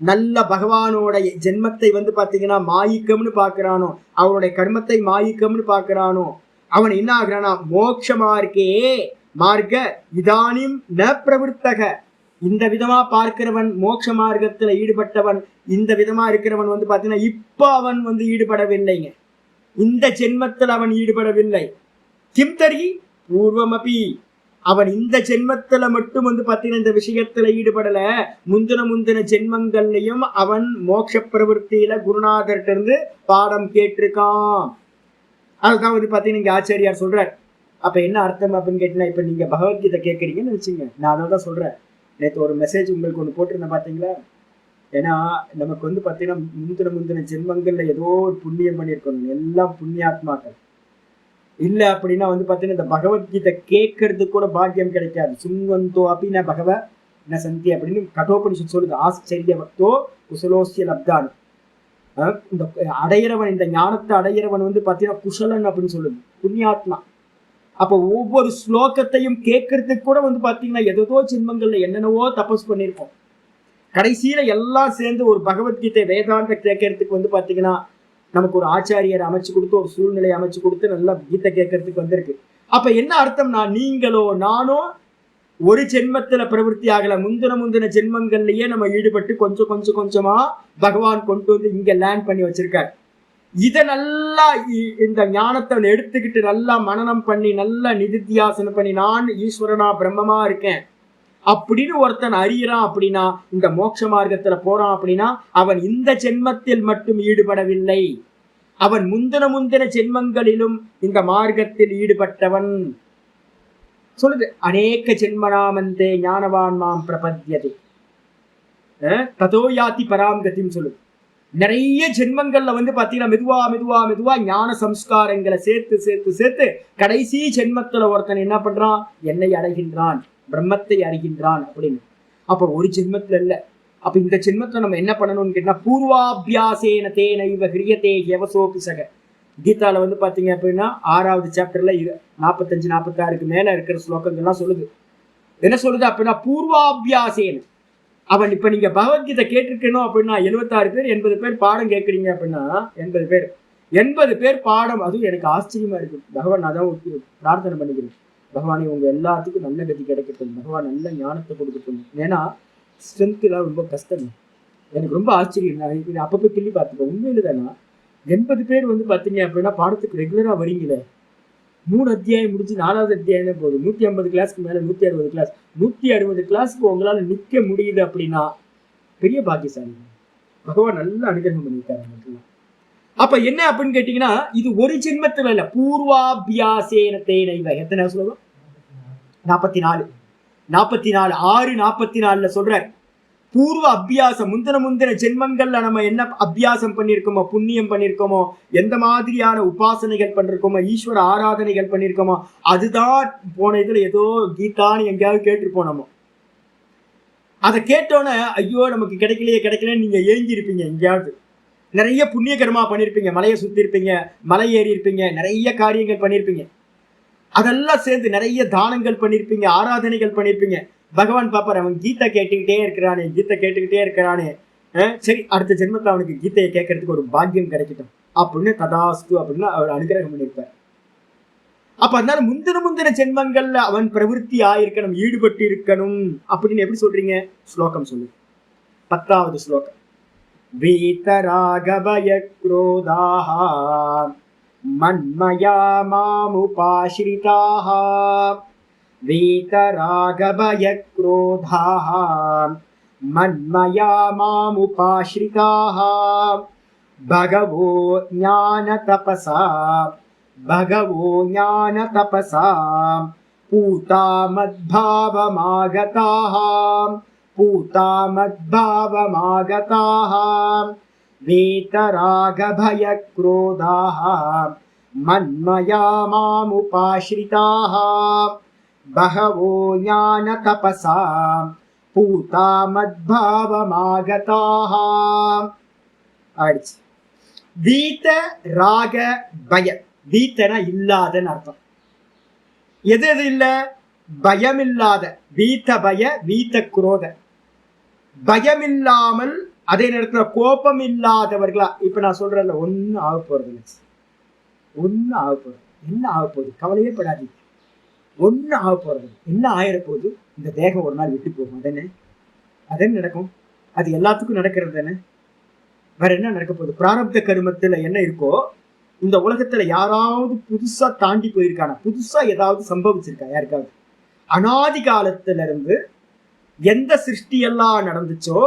Speaker 1: நல்ல பகவானோட ஜென்மத்தை பாத்தீங்கன்னா மாயிக்கம்னு பாக்குறானோ, அவனுடைய கர்மத்தை மாயிக்கம்னு பாக்குறானோ, அவன் என்ன ஆகுறானா, மோட்ச மார்க்கே மார்க்க இதானிம் ந பிரவருத்தக. இந்த விதமா பார்க்கிறவன், மோட்ச மார்க்கத்துல ஈடுபட்டவன், இந்த விதமா இருக்கிறவன் பாத்தீங்கன்னா இப்ப அவன் ஈடுபடவில்லைங்க, இந்த ஜென்மத்தில் அவன் ஈடுபடவில்லை. கிம்தரி பூர்வமபி, அவன் இந்த ஜென்மத்துல மட்டும் பாத்தீங்கன்னா இந்த விஷயத்துல ஈடுபடல, முந்தின ஜென்மங்கள்லயும் அவன் மோட்ச பிரவருத்தியில குருநாதர்கிட்ட இருந்து பாடம் கேட்டிருக்கான். அதுதான் பாத்தீங்கன்னா இங்க ஆச்சாரியார் சொல்றார். அப்ப என்ன அர்த்தம் அப்படின்னு கேட்டீங்கன்னா, இப்ப நீங்க பகவத்கீதை கேட்கறீங்கன்னு வச்சுங்க, நான் அதான் சொல்றேன். நேற்று ஒரு மெசேஜ் உங்களுக்கு ஒண்ணு போட்டிருந்தேன் பாத்தீங்களா. ஏன்னா நமக்கு பாத்தீங்கன்னா முந்தின ஜென்மங்கள்ல ஏதோ ஒரு புண்ணியம் பண்ணியிருக்கணும், எல்லாம் புண்ணியாத்மாக்கள் இல்ல அப்படின்னா பாத்தீங்கன்னா இந்த பகவத்கீதை கேட்கறதுக்கு கூட பாக்கியம் கிடைக்காது. சுன்வந்தோ அப்படின்னா பகவ ந சந்தி அப்படின்னு கட்டோபனிஷத் சொல்லுது. ஆச்சரிய பக்தோ குசலோசிய லப்தான். இந்த அடையிறவன், இந்த ஞானத்தை அடையிறவன் பாத்தீங்கன்னா குஷலன் அப்படின்னு சொல்லுது, புண்ணியாத்மா. அப்ப ஒவ்வொரு ஸ்லோகத்தையும் கேட்கறதுக்கு கூட பாத்தீங்கன்னா ஏதோ ஜென்மங்கள்ல என்னென்னவோ தபஸ் பண்ணியிருக்கோம். கடைசியில எல்லாம் சேர்ந்து ஒரு பகவத்கீதை வேதாந்த கேட்கறதுக்கு பாத்தீங்கன்னா நமக்கு ஒரு ஆச்சாரியர் அமைச்சு கொடுத்து, ஒரு சூழ்நிலையை அமைச்சு கொடுத்து நல்லா கீதை கேட்கறதுக்கு வந்திருக்கு. அப்ப என்ன அர்த்தம்னா, நீங்களோ நானோ ஒரு ஜென்மத்துல பிரவருத்தி ஆகல, முந்தின ஜென்மங்கள்லயே நம்ம ஈடுபட்டு கொஞ்சம் கொஞ்சமா பகவான் கொண்டு இங்க லேண்ட் பண்ணி வச்சிருக்காரு. இதை நல்லா இந்த ஞானத்தை எடுத்துக்கிட்டு நல்லா மனனம் பண்ணி நல்லா நிதித்தியாசனம் பண்ணி நான் ஈஸ்வரனா பிரம்மமா இருக்கேன் அப்படின்னு ஒருத்தன் அறியறான் அப்படின்னா, இந்த மோட்ச மார்க்கத்துல போறான் அப்படின்னா, அவன் இந்த ஜென்மத்தில் மட்டும் ஈடுபடவில்லை, அவன் முந்தின ஜென்மங்களிலும் இந்த மார்க்கத்தில் ஈடுபட்டவன். சொல்லுது, அநேக ஜென்மனாமந்தே ஞானவான் மாம் பிரபத்யதே ததோ யாதி பராங்கதின்னு சொல்லுது. நிறைய ஜென்மங்கள்ல பாத்தீங்கன்னா மெதுவா ஞான சம்ஸ்காரங்களை சேர்த்து கடைசி ஜென்மத்துல ஒருத்தன் என்ன பண்றான், என்னை அடைகின்றான், பிரம்மத்தை அறிகின்றான் அப்படின்னு. அப்ப ஒரு ஜென்மத்துல இல்ல. அப்ப இந்த ஜென்மத்துல நம்ம என்ன பண்ணணும்னு கேட்டா, பூர்வாபியாசேன தேனைவ கிரியதே யவசோபி சக. கீதால பாத்தீங்க அப்படின்னா 6வது சாப்டர்ல 45-46க்கு மேல இருக்கிற ஸ்லோகங்கள்லாம் சொல்லுது. என்ன சொல்லுது அப்படின்னா, பூர்வாபியாசேன. அவன் இப்ப நீங்க பகவத்கீதை கேட்டிருக்கணும் அப்படின்னா 76 பேர் 80 பேர் பாடம் கேட்கறீங்க அப்படின்னா 80 பேர் பாடம். அதுவும் எனக்கு ஆச்சரியமா இருக்கு. பகவான் அதான் பிரார்த்தனை பண்ணிக்கிறேன், பகவானை உங்க எல்லாத்துக்கும் நல்ல கதி கிடைக்கட்டும், பகவான் நல்ல ஞானத்தை கொடுக்கட்டும். ஏன்னா ஸ்ட்ரென்த் எல்லாம் ரொம்ப கஷ்டம். எனக்கு ரொம்ப ஆச்சரியம். நான் அப்பப்போ கிள்ளி பார்த்துப்பேன். உண்மையில தானா 80 பேர் பாத்தீங்க அப்படின்னா பாடத்துக்கு ரெகுலரா வரீங்களே. 3 அத்தியாயம் முடிச்சு 4வது அத்தியாயமே போதும். 150 கிளாஸ்க்கு மேல 160 கிளாஸ், 160 கிளாஸ்க்கு உங்களால நிக்க முடியுது அப்படின்னா பெரிய பாக்கியசாலி. பகவான் நல்ல அனுகிரகம் பண்ணியிருக்காரு. அப்ப என்ன அப்படின்னு கேட்டீங்கன்னா, இது ஒரு ஜென்மத்துல இல்ல, பூர்வாபியாசேன தேனைவ. எத்தனை சொல்லுவோம்? 44 6:44 சொல்றாரு. பூர்வ அபியாசம், முந்தின ஜென்மங்கள்ல நம்ம என்ன அபியாசம் பண்ணிருக்கோமோ, புண்ணியம் பண்ணிருக்கோமோ, எந்த மாதிரியான உபாசனைகள் பண்ணிருக்கோமோ, ஈஸ்வர ஆராதனைகள் பண்ணிருக்கோமோ, அதுதான் போன இதுல ஏதோ கீதான்னு எங்கேயாவது கேட்டிருப்போம். நம்ம அதை கேட்டோன்னே ஐயோ நமக்கு கிடைக்கலைன்னு நீங்க ஏங்கி இருப்பீங்க. எங்கேயாவது நிறைய புண்ணிய கர்மா பண்ணிருப்பீங்க, மலையை சுத்தி இருப்பீங்க, மலை ஏறி இருப்பீங்க, நிறைய காரியங்கள் பண்ணிருப்பீங்க. அதெல்லாம் சேர்ந்து நிறைய தானங்கள் பண்ணிருப்பீங்க, ஆராதனைகள் பண்ணிருப்பீங்க. பகவான் பாப்பார், அவன் கீதை கேட்டுக்கிட்டே இருக்கிறானே, சரி அடுத்த ஜென்மத்துல அவனுக்கு கீதையை கேட்கறதுக்கு ஒரு பாக்கியம் கிடைக்கட்டும் அப்படின்னு ததாஸ்து அப்படின்னு அவர் அனுகிரகம் பண்ணியிருப்பார். அப்ப அதனால முந்தின ஜென்மங்கள்ல அவன் பிரவருத்தி ஆயிருக்கணும், ஈடுபட்டு இருக்கணும் அப்படின்னு எப்படி சொல்றீங்க? ஸ்லோகம் சொல்லு. 10வது ஸ்லோகம். வீதராகபய க்ரோதாஹ மன்மயா மாமுபாஸ்ரிதாஹ வீதராகபய க்ரோதாஹ மன்மயா மாமுபாஸ்ரிதாஹ பகவோ ஞான தபசா பூதா மத்பாவமாகதாஹ வீதராகபய க்ரோதாஹ மன்மயா மாமுபாஸ்ரிதாஹ பகவோ ஞான தபசா பூதா மத்பாவமாகதாஹ. ஆயிடுச்சு. வீத ராக பய. வீத்தனா இல்லாதன்னு அர்த்தம். எது எது இல்ல? பயம் இல்லாத. வீத்த பய வீத்த குரோத. பயமில்லாமல் அதே நேரத்துல கோபம் இல்லாதவர்களா. இப்ப நான் சொல்றேன்ல, ஒன்னும் ஆக போறது இல்லை. ஒன்னும் ஆக போறது என்ன ஆக போகுது? கவலையே படாதீங்க. ஒன்னும் ஆக போறது என்ன ஆயிர போகுது? இந்த தேகம் ஒரு நாள் விட்டு போகும். அதென்ன நடக்கும்? அது எல்லாத்துக்கும் நடக்கிறது தானே. வேற என்ன நடக்க போகுது? பிராரப்த கருமத்துல என்ன இருக்கோ, இந்த உலகத்துல யாராவது புதுசா தாண்டி போயிருக்கானா? புதுசா ஏதாவது சம்பவிச்சிருக்கா யாருக்காவது? அனாதி காலத்துல இருந்து எந்த சிருஷ்டி எல்லாம் நடந்துச்சோ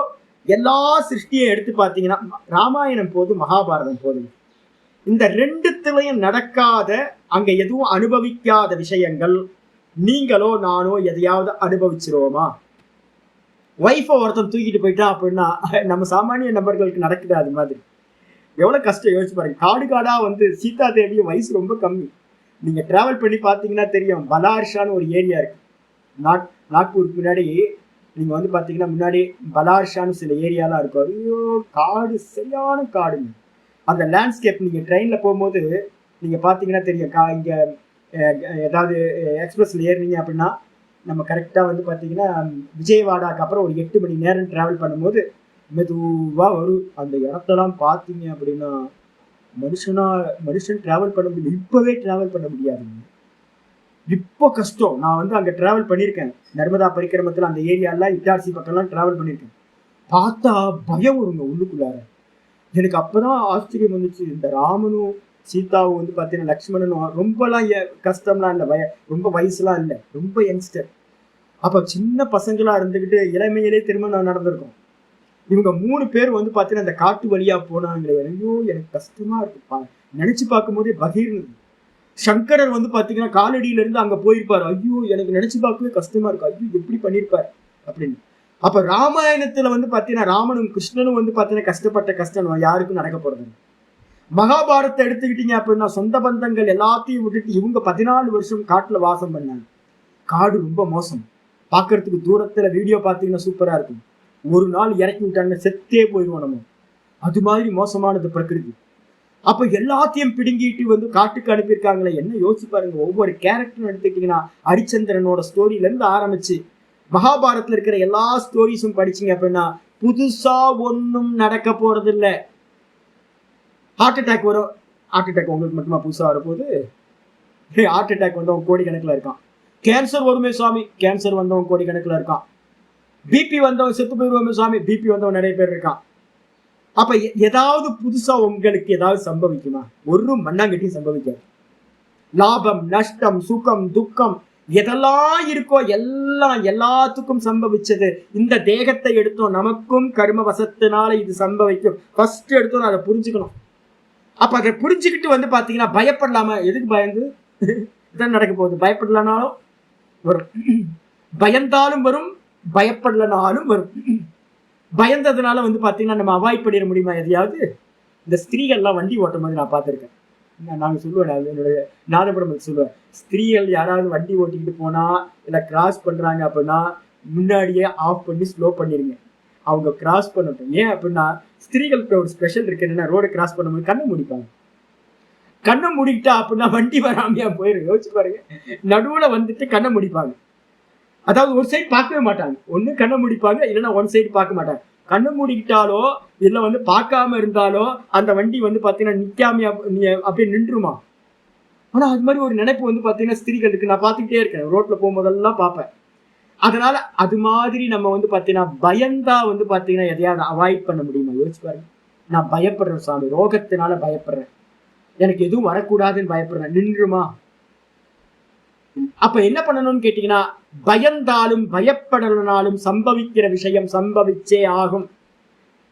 Speaker 1: எல்லா சிருஷ்டியை எடுத்து பார்த்தீங்கன்னா, ராமாயணம் போதும் மகாபாரதம் போதும், இந்த ரெண்டுத்திலையும் நடக்காத, அங்க எதுவும் அனுபவிக்காத விஷயங்கள் நீங்களோ நானோ எதையாவது அனுபவிச்சிருவோமா? ஒய்ஃபை ஒருத்தன் தூக்கிட்டு போயிட்டான் அப்படின்னா நம்ம சாமானிய நபர்களுக்கு நடக்குது. அது மாதிரி எவ்வளவு கஷ்டம் யோசிச்சு பாருங்க. காடு காடா வந்து சீதா தேவியும் வயசு ரொம்ப கம்மி. நீங்க டிராவல் பண்ணி பார்த்தீங்கன்னா தெரியும். பலார்ஷான்னு ஒரு ஏரியா இருக்கு நாக்பூருக்கு முன்னாடி. நீங்க வந்து பாத்தீங்கன்னா முன்னாடி பலார்ஷான்னு சில ஏரியாலாம் இருக்கும். ஐயோ காடு, சரியான காடுங்க. அந்த லேண்ட்ஸ்கேப் நீங்க ட்ரெயின்ல போகும்போது நீங்க பாத்தீங்கன்னா தெரியும். இங்க ஏதாவது எக்ஸ்பிரஸ்ல ஏறினீங்க அப்படின்னா நம்ம கரெக்டா வந்து பாத்தீங்கன்னா விஜயவாடாக்கு அப்புறம் ஒரு 8 மணி நேரம் டிராவல் பண்ணும்போது மெதுவா வரும். அந்த இடத்தெல்லாம் பார்த்தீங்க அப்படின்னா மனுஷன் டிராவல் பண்ண முடியும். இப்பவே டிராவல் பண்ண முடியாதுங்க. இப்போ கஷ்டம். நான் வந்து அங்க டிராவல் பண்ணியிருக்கேன். நர்மதா பரிக்கிரமத்துல அந்த ஏரியாலாம் இட்டார்சி பக்கம்லாம் டிராவல் பண்ணியிருக்கேன். பார்த்தா பயம் வருங்க உள்ளுக்குள்ளார. எனக்கு அப்பதான் ஆச்சரியம் வந்துச்சு. இந்த ராமனும் சீதாவும் வந்து பாத்தீங்கன்னா லக்ஷ்மணனும் ரொம்பலாம் கஷ்டம்லாம் இல்லை, ரொம்ப வயசுலாம் இல்லை, ரொம்ப யங்ஸ்டர். அப்ப சின்ன பசங்களா இருந்துகிட்டு இளமையிலே திருமணம் நடந்திருக்கும். இவங்க 3 பேர் வந்து பாத்தீங்கன்னா அந்த காட்டு வழியா போனாங்களே, ஐயோ எனக்கு கஷ்டமா இருக்கு. நினைச்சு பார்க்கும் போதே பகீர்னது. சங்கரர் வந்து பாத்தீங்கன்னா காலடியில இருந்து அங்க போயிருப்பாரு. ஐயோ எனக்கு நினைச்சு பார்க்கவே கஷ்டமா இருக்கு. ஐயோ எப்படி பண்ணிருப்பாரு அப்படின்னு. அப்ப ராமாயணத்துல வந்து பாத்தீங்கன்னா ராமனும் கிருஷ்ணனும் வந்து பாத்தீங்கன்னா கஷ்டப்பட்ட கஷ்டம் யாருக்கும் நடக்க போறது. மகாபாரத்தை எடுத்துக்கிட்டீங்க அப்படின்னா சொந்த பந்தங்கள் எல்லாத்தையும் விட்டுட்டு இவங்க 14 வருஷம் காட்டுல வாசம் பண்ணாங்க. காடு ரொம்ப மோசம். பாக்குறதுக்கு தூரத்துல வீடியோ பாத்தீங்கன்னா சூப்பரா இருக்கும். ஒரு நாள் இறக்கி விட்டாங்க செத்தே போயிடுவோம் நம்ம. அது மாதிரி மோசமானது பிரகிருதி. அப்ப எல்லாத்தையும் பிடுங்கிட்டு வந்து காட்டுக்கு அனுப்பியிருக்காங்களே, என்ன யோசிச்சு பாருங்க. ஒவ்வொரு கேரக்டரும் எடுத்துக்கிட்டீங்கன்னா ஹரிச்சந்திரனோட ஸ்டோரியில இருந்து ஆரம்பிச்சு மகாபாரதத்துல இருக்கிற எல்லா ஸ்டோரிஸும் படிச்சீங்க அப்படின்னா புதுசா ஒன்னும் நடக்க போறது இல்ல. ஹார்ட் அட்டாக் வரும். ஹார்ட் அட்டாக் உங்களுக்கு மட்டுமா புதுசா வரப்போகுது? ஹார்ட் அட்டாக் வந்தவன் கோடிக்கணக்கில் இருக்கான். கேன்சர் வருமே சாமி, கேன்சர் வந்தவன் கோடிக்கணக்கில் இருக்கான். பிபி வந்தவன் செத்து போயிருவோமே சாமி, பிபி வந்தவன் நிறைய பேர் இருக்கான். அப்ப ஏதாவது புதுசா உங்களுக்கு ஏதாவது சம்பவிக்குமா? ஒரு மண்ணாங்கட்டியும் சம்பவிக்காது. லாபம், நஷ்டம், சுகம், துக்கம் எதெல்லாம் இருக்கோ எல்லாம் எல்லாத்துக்கும் சம்பவிச்சது இந்த தேகத்தை எடுத்தோம். நமக்கும் கர்ம வசத்தினால இது சம்பவிக்கும். ஃபர்ஸ்ட் எடுத்தோம் அதை புரிஞ்சுக்கணும். அப்ப அதை புரிஞ்சுக்கிட்டு வந்து பாத்தீங்கன்னா பயப்படலாமா? எதுக்கு பயந்து இதான் நடக்க போகுது? பயப்படலனாலும் வரும், பயந்தாலும் வரும், பயப்படலனாலும் வரும். பயந்ததுனால வந்து பாத்தீங்கன்னா நம்ம அவாய்ட் பண்ணிட முடியுமா எதையாவது? இந்த ஸ்திரீகள்லாம் வண்டி ஓட்டும் போது நான் பார்த்துருக்கேன். நாங்க சொல்லுவேன், என்னுடைய நாதபுரம் சொல்லுவேன், ஸ்திரீகள் யாராவது வண்டி ஓட்டிக்கிட்டு போனா இல்ல கிராஸ் பண்றாங்க அப்படின்னா முன்னாடியே ஆஃப் பண்ணி ஸ்லோ பண்ணிருங்க. அவங்க கிராஸ் பண்ணட்டும். ஏன் அப்படின்னா ஸ்திரீகளுக்கு ஒரு ஸ்பெஷல் இருக்கு. என்னன்னா ரோடு கிராஸ் பண்ணும்போது கண்ணை முடிப்பாங்க. கண்ணை மூடிக்கிட்டா அப்படின்னா வண்டி வராமையா போயிடும். யோசிச்சு பாருங்க. நடுவுல வந்துட்டு கண்ணை முடிப்பாங்க. அதாவது ஒரு சைடு பார்க்கவே மாட்டாங்க. ஒண்ணு கண்ணை முடிப்பாங்க, இல்லைன்னா ஒன் சைடு பார்க்க மாட்டாங்க. கண்ணை மூடிக்கிட்டாலோ இல்ல வந்து பார்க்காம இருந்தாலோ அந்த வண்டி வந்து பாத்தீங்கன்னா நிக்காம அப்படியே நின்றுமா. ஆனா அது மாதிரி ஒரு நினைப்பு வந்து பாத்தீங்கன்னா ஸ்திரீகளுக்கு நான் பார்த்துக்கிட்டே இருக்கேன். ரோட்ல போகும்போதெல்லாம் பார்ப்பேன். அதனால அது மாதிரி நம்ம வந்து பாத்தீங்கன்னா பயந்தா வந்து பாத்தீங்கன்னா எதையாவது அவாய்ட் பண்ண முடியுமா? யோசிச்சு பாருங்க. நான் பயப்படுறேன் சாமி, ரோகத்தினால பயப்படுறேன், எனக்கு எதுவும் வரக்கூடாதுன்னு பயப்படுறேன், நின்றுமா? அப்ப என்ன பண்ணணும்னு கேட்டீங்கன்னா, பயந்தாலும் பயப்படலனாலும் சம்பவிக்கிற விஷயம் சம்பவிச்சே ஆகும்.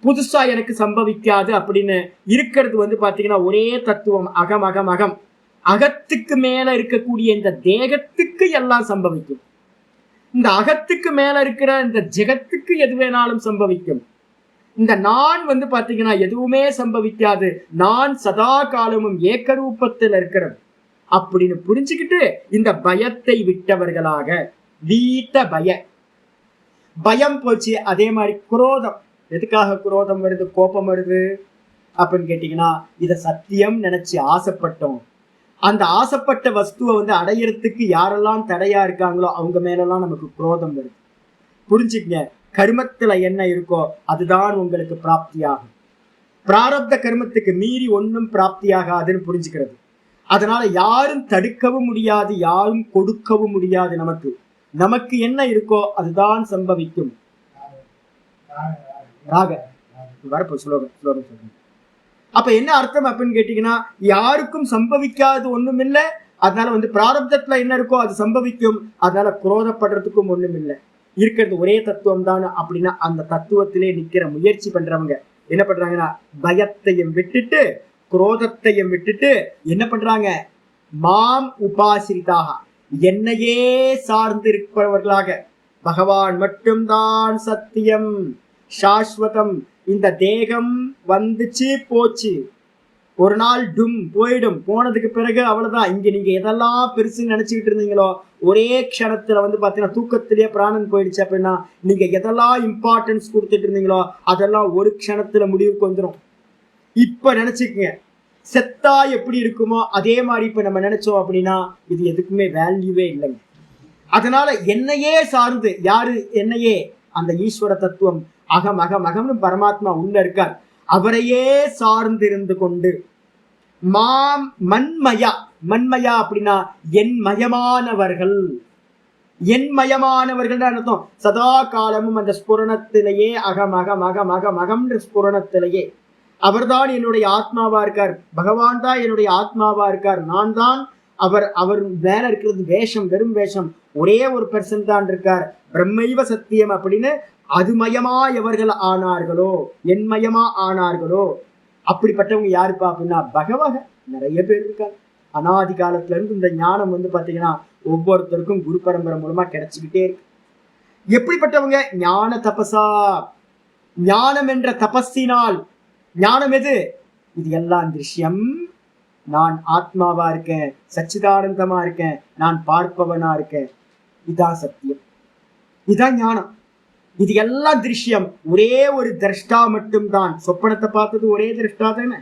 Speaker 1: புதுசா எனக்கு சம்பவிக்காது அப்படின்னு இருக்கிறது வந்து பாத்தீங்கன்னா ஒரே தத்துவம், அகம் அகம் அகம். அகத்துக்கு மேல இருக்கக்கூடிய இந்த தேகத்துக்கு எல்லாம் சம்பவிக்கும். இந்த அகத்துக்கு மேல இருக்கிற இந்த ஜெகத்துக்கு எது வேணாலும் சம்பவிக்கும். இந்த நான் வந்து பாத்தீங்கன்னா எதுவுமே சம்பவிக்காது. நான் சதா காலமும் ஏக்கரூபத்தில் இருக்கிறது அப்படின்னு புரிஞ்சுக்கிட்டு இந்த பயத்தை விட்டவர்களாக, வீட்ட பயம் போச்சு. அதே மாதிரி குரோதம். எதுக்காக குரோதம் வருது, கோபம் வருது அப்படின்னு கேட்டீங்கன்னா, இத சத்தியம் நினைச்சு ஆசைப்பட்டோம். அந்த ஆசைப்பட்ட வஸ்துவை வந்து அடையறதுக்கு யாரெல்லாம் தடையா இருக்காங்களோ அவங்க மேலெல்லாம் நமக்கு குரோதம் வருது. புரிஞ்சுக்கங்க, கர்மத்துல என்ன இருக்கோ அதுதான் உங்களுக்கு பிராப்தியாகும். பிராரப்த கர்மத்துக்கு மீறி ஒன்றும் பிராப்தியாகாதுன்னு புரிஞ்சுக்கிறது. அதனால யாரும் தடுக்கவும் முடியாது, யாரும் கொடுக்கவும் முடியாது. நமக்கு என்ன இருக்கோ அதுதான் சம்பவிக்கும். வரப்போ ஸ்லோகம் சொல்லுங்க. அப்ப என்ன அர்த்தம் அப்படின்னு கேட்டீங்கன்னா, யாருக்கும் சம்பவிக்காது ஒண்ணும் இல்லை. அதனால வந்து பிராரப்தத்துல என்ன இருக்கோ அது சம்பவிக்கும். அதனால குரோதப்படுறதுக்கும் ஒண்ணும் இல்லை. இருக்கிறது ஒரே தத்துவம் தான் அப்படின்னா அந்த தத்துவத்திலே நிக்கிற முயற்சி பண்றவங்க என்ன பண்றாங்கன்னா, பயத்தையும் விட்டுட்டு குரோதத்தையும் விட்டுட்டு என்ன பண்றாங்க, மாம் உபாசிரிதாக, என்னையே சார்ந்து இருப்பவர்களாக. பகவான் மட்டும்தான் சத்தியம், சாஸ்வதம். இந்த தேகம் வந்துச்சு போச்சு, ஒரு நாள் டும் போயிடும். போனதுக்கு பிறகு அவ்வளவுதான். இங்க நீங்க எதெல்லாம் பெருசுன்னு நினைச்சுக்கிட்டு இருந்தீங்களோ ஒரே க்ஷணத்துல வந்து பாத்தீங்கன்னா தூக்கத்திலேயே பிராணன் போயிடுச்சு அப்படின்னா நீங்க எதெல்லாம் இம்பார்ட்டன்ஸ் கொடுத்துட்டு இருந்தீங்களோ அதெல்லாம் ஒரு க்ஷணத்துல முடிவுக்கு வந்துடும். இப்ப நினைச்சுக்குங்க, செத்தா எப்படி இருக்குமோ அதே மாதிரி இப்ப நம்ம நினைச்சோம் அப்படின்னா இது எதுக்குமே வேல்யூவே இல்லைங்க. அதனால என்னையே சார்ந்து, யாரு என்னையே, அந்த ஈஸ்வர தத்துவம் அகம் அகம் அகம்னு பரமாத்மா உள்ள இருக்கார். அவரையே சார்ந்திருந்து கொண்டு மாம் மண்மயா அப்படின்னா என் மயமானவர்கள். என் மயமானவர்கள் அர்த்தம். சதா காலமும் அந்த ஸ்புரணத்திலேயே அகம் அகம் அகம் அகம் அகம்ன்ற ஸ்புரணத்திலேயே அவர்தான் என்னுடைய ஆத்மாவா இருக்கார். பகவான் தான் என்னுடைய ஆத்மாவா இருக்கார். நான் தான் அவர் மேல இருக்கிறது வேஷம், வெறும் வேஷம். ஒரே ஒரு பெர்சன் தான் இருக்கார். பிரம்மைவ சத்தியம் அப்படின்னு அதுமயமா எவர்கள் ஆனார்களோ, என்மயமா ஆனார்களோ அப்படிப்பட்டவங்க யாருப்பா அப்படின்னா பகவக. நிறைய பேர் இருக்காங்க. அனாதி காலத்துல இருந்து இந்த ஞானம் வந்து பாத்தீங்கன்னா ஒவ்வொருத்தருக்கும் குரு பரம்பரை மூலமா கிடைச்சுக்கிட்டே இருக்கு. எப்படிப்பட்டவங்க? ஞான தபசா, ஞானம் என்ற தபஸினால். ஞானம் எது? இது எல்லாம் திருஷ்யம். நான் ஆத்மாவா இருக்கேன், சச்சிதானந்தமா இருக்கேன், நான் பார்ப்பவனா இருக்கேன். இதான் சத்தியம், இதான் ஞானம். இது எல்லாம் திருஷ்யம். ஒரே ஒரு திரஷ்டா மட்டும்தான். சொப்பனத்தை பார்த்தது ஒரே திரஷ்டா தானே.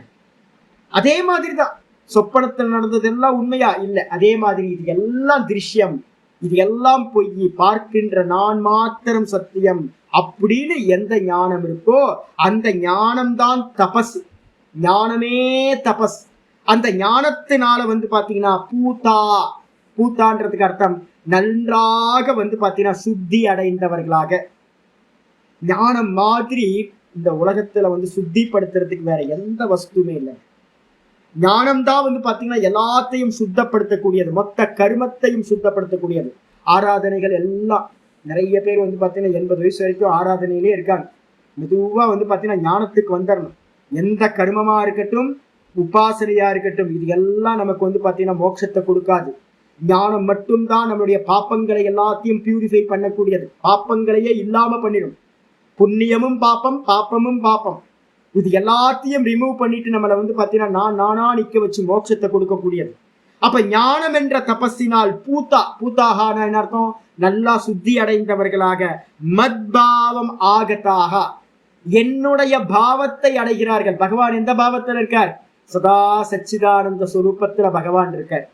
Speaker 1: அதே மாதிரிதான் சொப்பனத்தில் நடந்தது எல்லாம் உண்மையா இல்லை. அதே மாதிரி இது எல்லாம் திருஷ்யம், இது எல்லாம் பொய், பார்க்கின்ற நான் மாத்திரம் சத்தியம் அப்படின்னு எந்த ஞானம் இருக்கோ அந்த ஞானம்தான் தபஸ். ஞானமே தபஸ். அந்த ஞானத்தினால வந்து பாத்தீங்கன்னா பூத்தான்றதுக்கு அர்த்தம் நன்றாக வந்து பாத்தீங்கன்னா சுத்தி அடைந்தவர்களாக. ஞானம் மாதிரி இந்த உலகத்துல வந்து சுத்திப்படுத்துறதுக்கு வேற எந்த வஸ்துமே இல்லை. ஞானம்தான் வந்து பாத்தீங்கன்னா எல்லாத்தையும் சுத்தப்படுத்தக்கூடியது, மொத்த கர்மத்தையும் சுத்தப்படுத்தக்கூடியது. ஆராதனைகள் எல்லாம் நிறைய பேர் வந்து பாத்தீங்கன்னா 80 வயசு வரைக்கும் ஆராதனையிலே இருக்காங்க. மெதுவா வந்து பாத்தீங்கன்னா ஞானத்துக்கு வந்துடணும். எந்த கர்மமா இருக்கட்டும், உபாசனையா இருக்கட்டும், இது எல்லாம் நமக்கு வந்து பாத்தீங்கன்னா மோட்சத்தை கொடுக்காது. ஞானம் மட்டும்தான் நம்மளுடைய பாப்பங்களை எல்லாத்தையும் பியூரிஃபை பண்ணக்கூடியது. பாப்பங்களையே இல்லாம பண்ணிடும். புண்ணியமும் பாப்பம், பாப்பமும் பாப்பம். இது எல்லாத்தையும் ரிமூவ் பண்ணிட்டு நம்மளை வந்து பாத்தீங்கன்னா நானா நிக்க வச்சு மோட்சத்தை கொடுக்கக்கூடியது. அப்ப ஞானம் என்ற தபஸினால் பூத்தாகான என்ன அர்த்தம்? நல்லா சுத்தி அடைந்தவர்களாக, மத்பாவம் ஆகதாக, என்னுடைய பாவத்தை அடைகிறார்கள். பகவான் எந்த பாவத்தில் இருக்கார்? சதா சச்சிதானந்த சுரூபத்துல பகவான் இருக்கார்.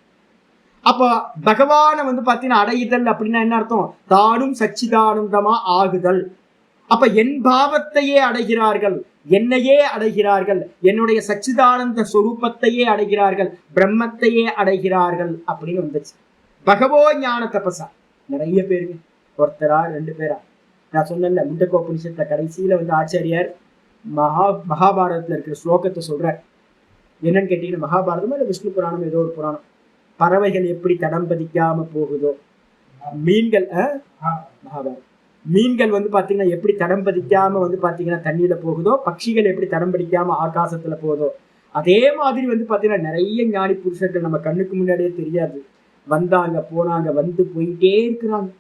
Speaker 1: அப்ப பகவானை பாத்தீங்கன்னா அடையுதல் அப்படின்னா என்ன அர்த்தம்? தானும் சச்சிதானந்தமா ஆகுதல். அப்ப என் பாவத்தையே அடைகிறார்கள், என்னையே அடைகிறார்கள், என்னுடைய சச்சிதானந்த சொரூபத்தையே அடைகிறார்கள், பிரம்மத்தையே அடைகிறார்கள் அப்படின்னு வந்துச்சு. பகவோ ஞான தபசா நிறைய பேருங்க, ஒருத்தரா 2 பேரா. நான் சொன்னேன்ல முண்டகோபனிஷத்துல கடைசியில ஆச்சாரியார் மகாபாரதத்துல இருக்கிற ஸ்லோகத்தை சொல்றார். என்னன்னு கேட்டீங்கன்னா, மகாபாரதம் இல்ல விஷ்ணு புராணம், ஏதோ ஒரு புராணம். பறவைகள் எப்படி தடம் பதிக்காம போகுதோ, மீன்கள் மகாபாரதம் மீன்கள் பாத்தீங்கன்னா எப்படி தடம் பதிக்காம பாத்தீங்கன்னா தண்ணியில போகுதோ, பட்சிகள் எப்படி தடம் பதிக்காம ஆகாசத்துல போகுதோ, அதே மாதிரி பாத்தீங்கன்னா நிறைய ஞானி புருஷர்கள் நம்ம கண்ணுக்கு முன்னாடியே தெரியாது, வந்தாங்க போனாங்க, போயிட்டே இருக்கிறாங்க.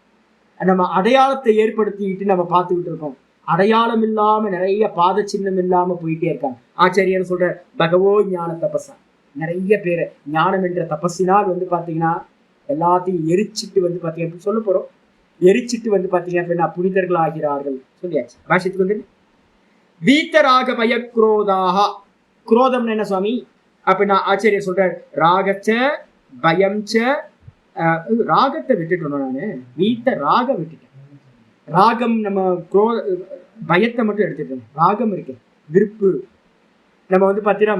Speaker 1: நம்ம அடையாளத்தை ஏற்படுத்திக்கிட்டு நம்ம பார்த்துக்கிட்டு இருக்கோம். அடையாளம் இல்லாம நிறைய பாத சின்னம் இல்லாம போயிட்டே இருக்காங்க. ஆச்சாரியர் சொல்ற பகவோ ஞான தபசா, நிறைய பேரு ஞானம் என்ற தபஸினால் பாத்தீங்கன்னா எல்லாத்தையும் எரிச்சிட்டு பாத்தீங்கன்னா சொல்ல போறோம், எரிச்சிட்டு பாத்தீங்க அப்படின்னா புனிதர்கள் ஆகிறார்கள் சொல்லியாச்சு. பாஷ்யத்துக்கு வீத்தராக பயக்ரோதாக, குரோதம்னு என்ன சுவாமி அப்படின்னா ஆச்சாரியர் சொல்றார், ராகச்ச பயம்ச, ராகத்தை விட்டுட்டோம், நானு வீத்த ராக விட்டுட்டேன். ராகம் நம்ம பயத்தை மட்டும் எடுத்துட்டோம், ராகம் இருக்கு விருப்பு. நம்ம பாத்தீங்கன்னா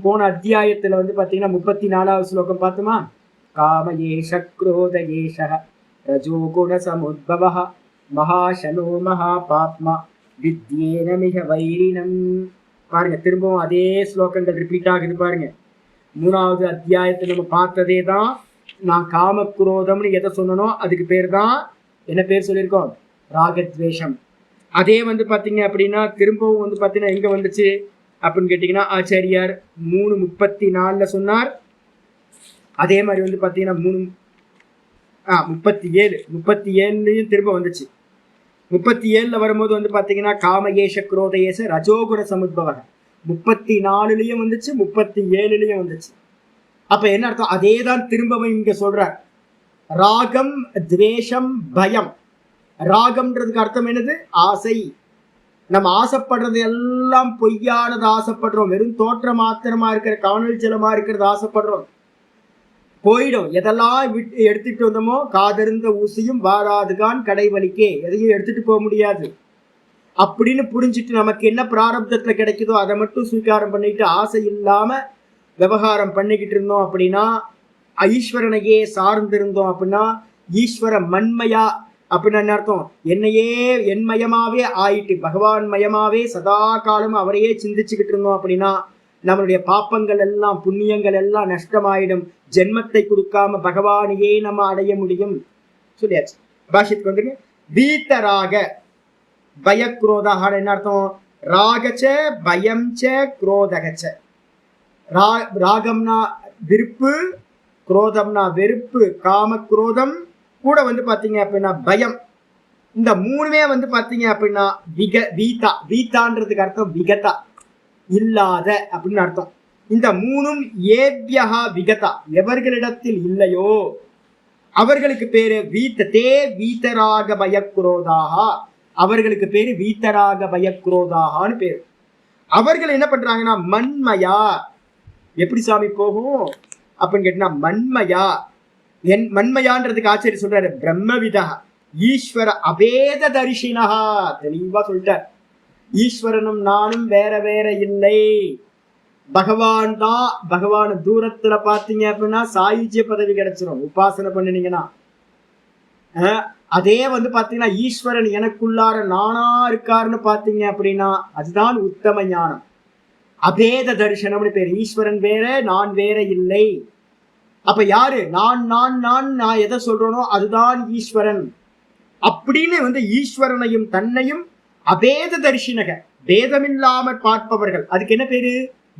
Speaker 1: போன அத்தியாயத்துல பாத்தீங்கன்னா 34வது ஸ்லோகம் பார்த்தோமா, காம ஏஷ குரோத ஏஷ ரஜோகுண சமுத்பவ மகாசனோ மகாபாப்மா வித்யேன மிக வைரினம். பாருங்க, திரும்பவும் அதே ஸ்லோகங்கள் ரிப்பீட் ஆகுது பாருங்க. 3வது அத்தியாயத்துல நம்ம பார்த்ததே தான். நான் காம குரோதம்னு எதை சொன்னனோ அதுக்கு பேர் தான் என்ன பேர் சொல்லியிருக்கோம், ராகத்வேஷம். அதே பாத்தீங்க அப்படின்னா திரும்பவும் பாத்தீங்கன்னா எங்க வந்துச்சு அப்படின்னு கேட்டீங்கன்னா ஆச்சாரியார் 3:34 சொன்னார். அதே மாதிரி பாத்தீங்கன்னா 37 திரும்ப வந்துச்சு. 37 வரும்போது பாத்தீங்கன்னா காமயேஷ குரோதயேஷ ரஜோகுண சமுத்பவ 34 வந்துச்சு, 37 வந்துச்சு. அப்ப என்ன அர்த்தம்? அதே தான் திரும்பவும் இங்க சொல்றார். ராகம் துவேஷம் பயம். ராகம்ன்றதுக்கு அர்த்தம் என்னது? ஆசை. நம்ம ஆசைப்படுறது எல்லாம் பொய்யானது ஆசைப்படுறோம், வெறும் தோற்ற மாத்திரமா இருக்கிற காணல் ஜலமா இருக்கிறது ஆசைப்படுறோம், போயிடும். எதெல்லாம் எடுத்துட்டு வந்தோமோ, காதருந்த ஊசியும் வாராதுகான் கடைவலிக்கே, எதையும் எடுத்துட்டு போக முடியாது அப்படின்னு புரிஞ்சுட்டு நமக்கு என்ன பிராரப்தத்துல கிடைக்குதோ அதை மட்டும் ஸ்வீகாரம் பண்ணிட்டு ஆசை இல்லாம விவகாரம் பண்ணிக்கிட்டு இருந்தோம் அப்படின்னா, ஈஸ்வரனையே சார்ந்திருந்தோம் அப்படின்னா, ஈஸ்வர மண்மையா அப்படின்னு என்ன அர்த்தம்? என்னையே என்மயமாவே ஆயிட்டு பகவான் மயமாவே சதா காலம் அவரையே சிந்திச்சுக்கிட்டு இருந்தோம் அப்படின்னா நம்மளுடைய பாப்பங்கள் எல்லாம் புண்ணியங்கள் எல்லாம் நஷ்டமாயிடும். ஜென்மத்தை கொடுக்காம பகவானையே நம்ம அடைய முடியும் சொல்லியாச்சு. பாஷ்யத்துக்கு வீத்தராக பயக்ரோதாக என்ன அர்த்தம்? ராகச்ச பயம்ச குரோதகச்ச. ராகம்னா விருப்பு, குரோதம்னா வெறுப்பு, காம குரோதம் கூட பாத்தீங்க அப்படின்னா பயம். இந்த 3மே பாத்தீங்க அப்படின்னா வீதா. வீதான்றதுக்கு அர்த்தம் விகதா, இல்லாத அப்படின்னு அர்த்தம். இந்த 3ம் ஏபியகா விகதா, எவர்களிடத்தில் இல்லையோ அவர்களுக்கு பேரு வீத்தே வீத்தராக பயக்குரோதாக. அவர்களுக்கு பேரு வீத்தராக பயக்குரோதாகான்னு பேரு. அவர்கள் என்ன பண்றாங்கன்னா மண்மயா. எப்படி சாமி போகும் அப்படின்னு கேட்டா மண்மயா. மண்மயான்றதுக்கு ஆச்சரியம் சொல்றாரு பிரம்மவிதா ஈஸ்வர அபேத தரிசினா. தெளிவா சொல்லிட்டார், ஈஸ்வரனும் நானும் வேற வேற இல்லை, பகவான் தான். பகவான் தூரத்துல பாத்தீங்க அப்படின்னா சாயுஜ்ய பதவி கிடைச்சிரும் உபாசனை பண்ணினீங்கன்னா. அதே பாத்தீங்கன்னா ஈஸ்வரன் எனக்குள்ளார நானா இருக்காருன்னு பாத்தீங்க அப்படின்னா அதுதான் உத்தம ஞானம், அபேத தரிசனம்னு பேர். ஈஸ்வரன் வேற நான் வேற இல்லை. அப்ப யாரு? நான் நான் நான் நான் எதை சொல்றேனோ அதுதான் ஈஸ்வரன் அப்படின்னு ஈஸ்வரனையும் தன்னையும் அபேத தரிசனக, பேதமில்லாம பார்ப்பவர்கள். அதுக்கு என்ன பேரு?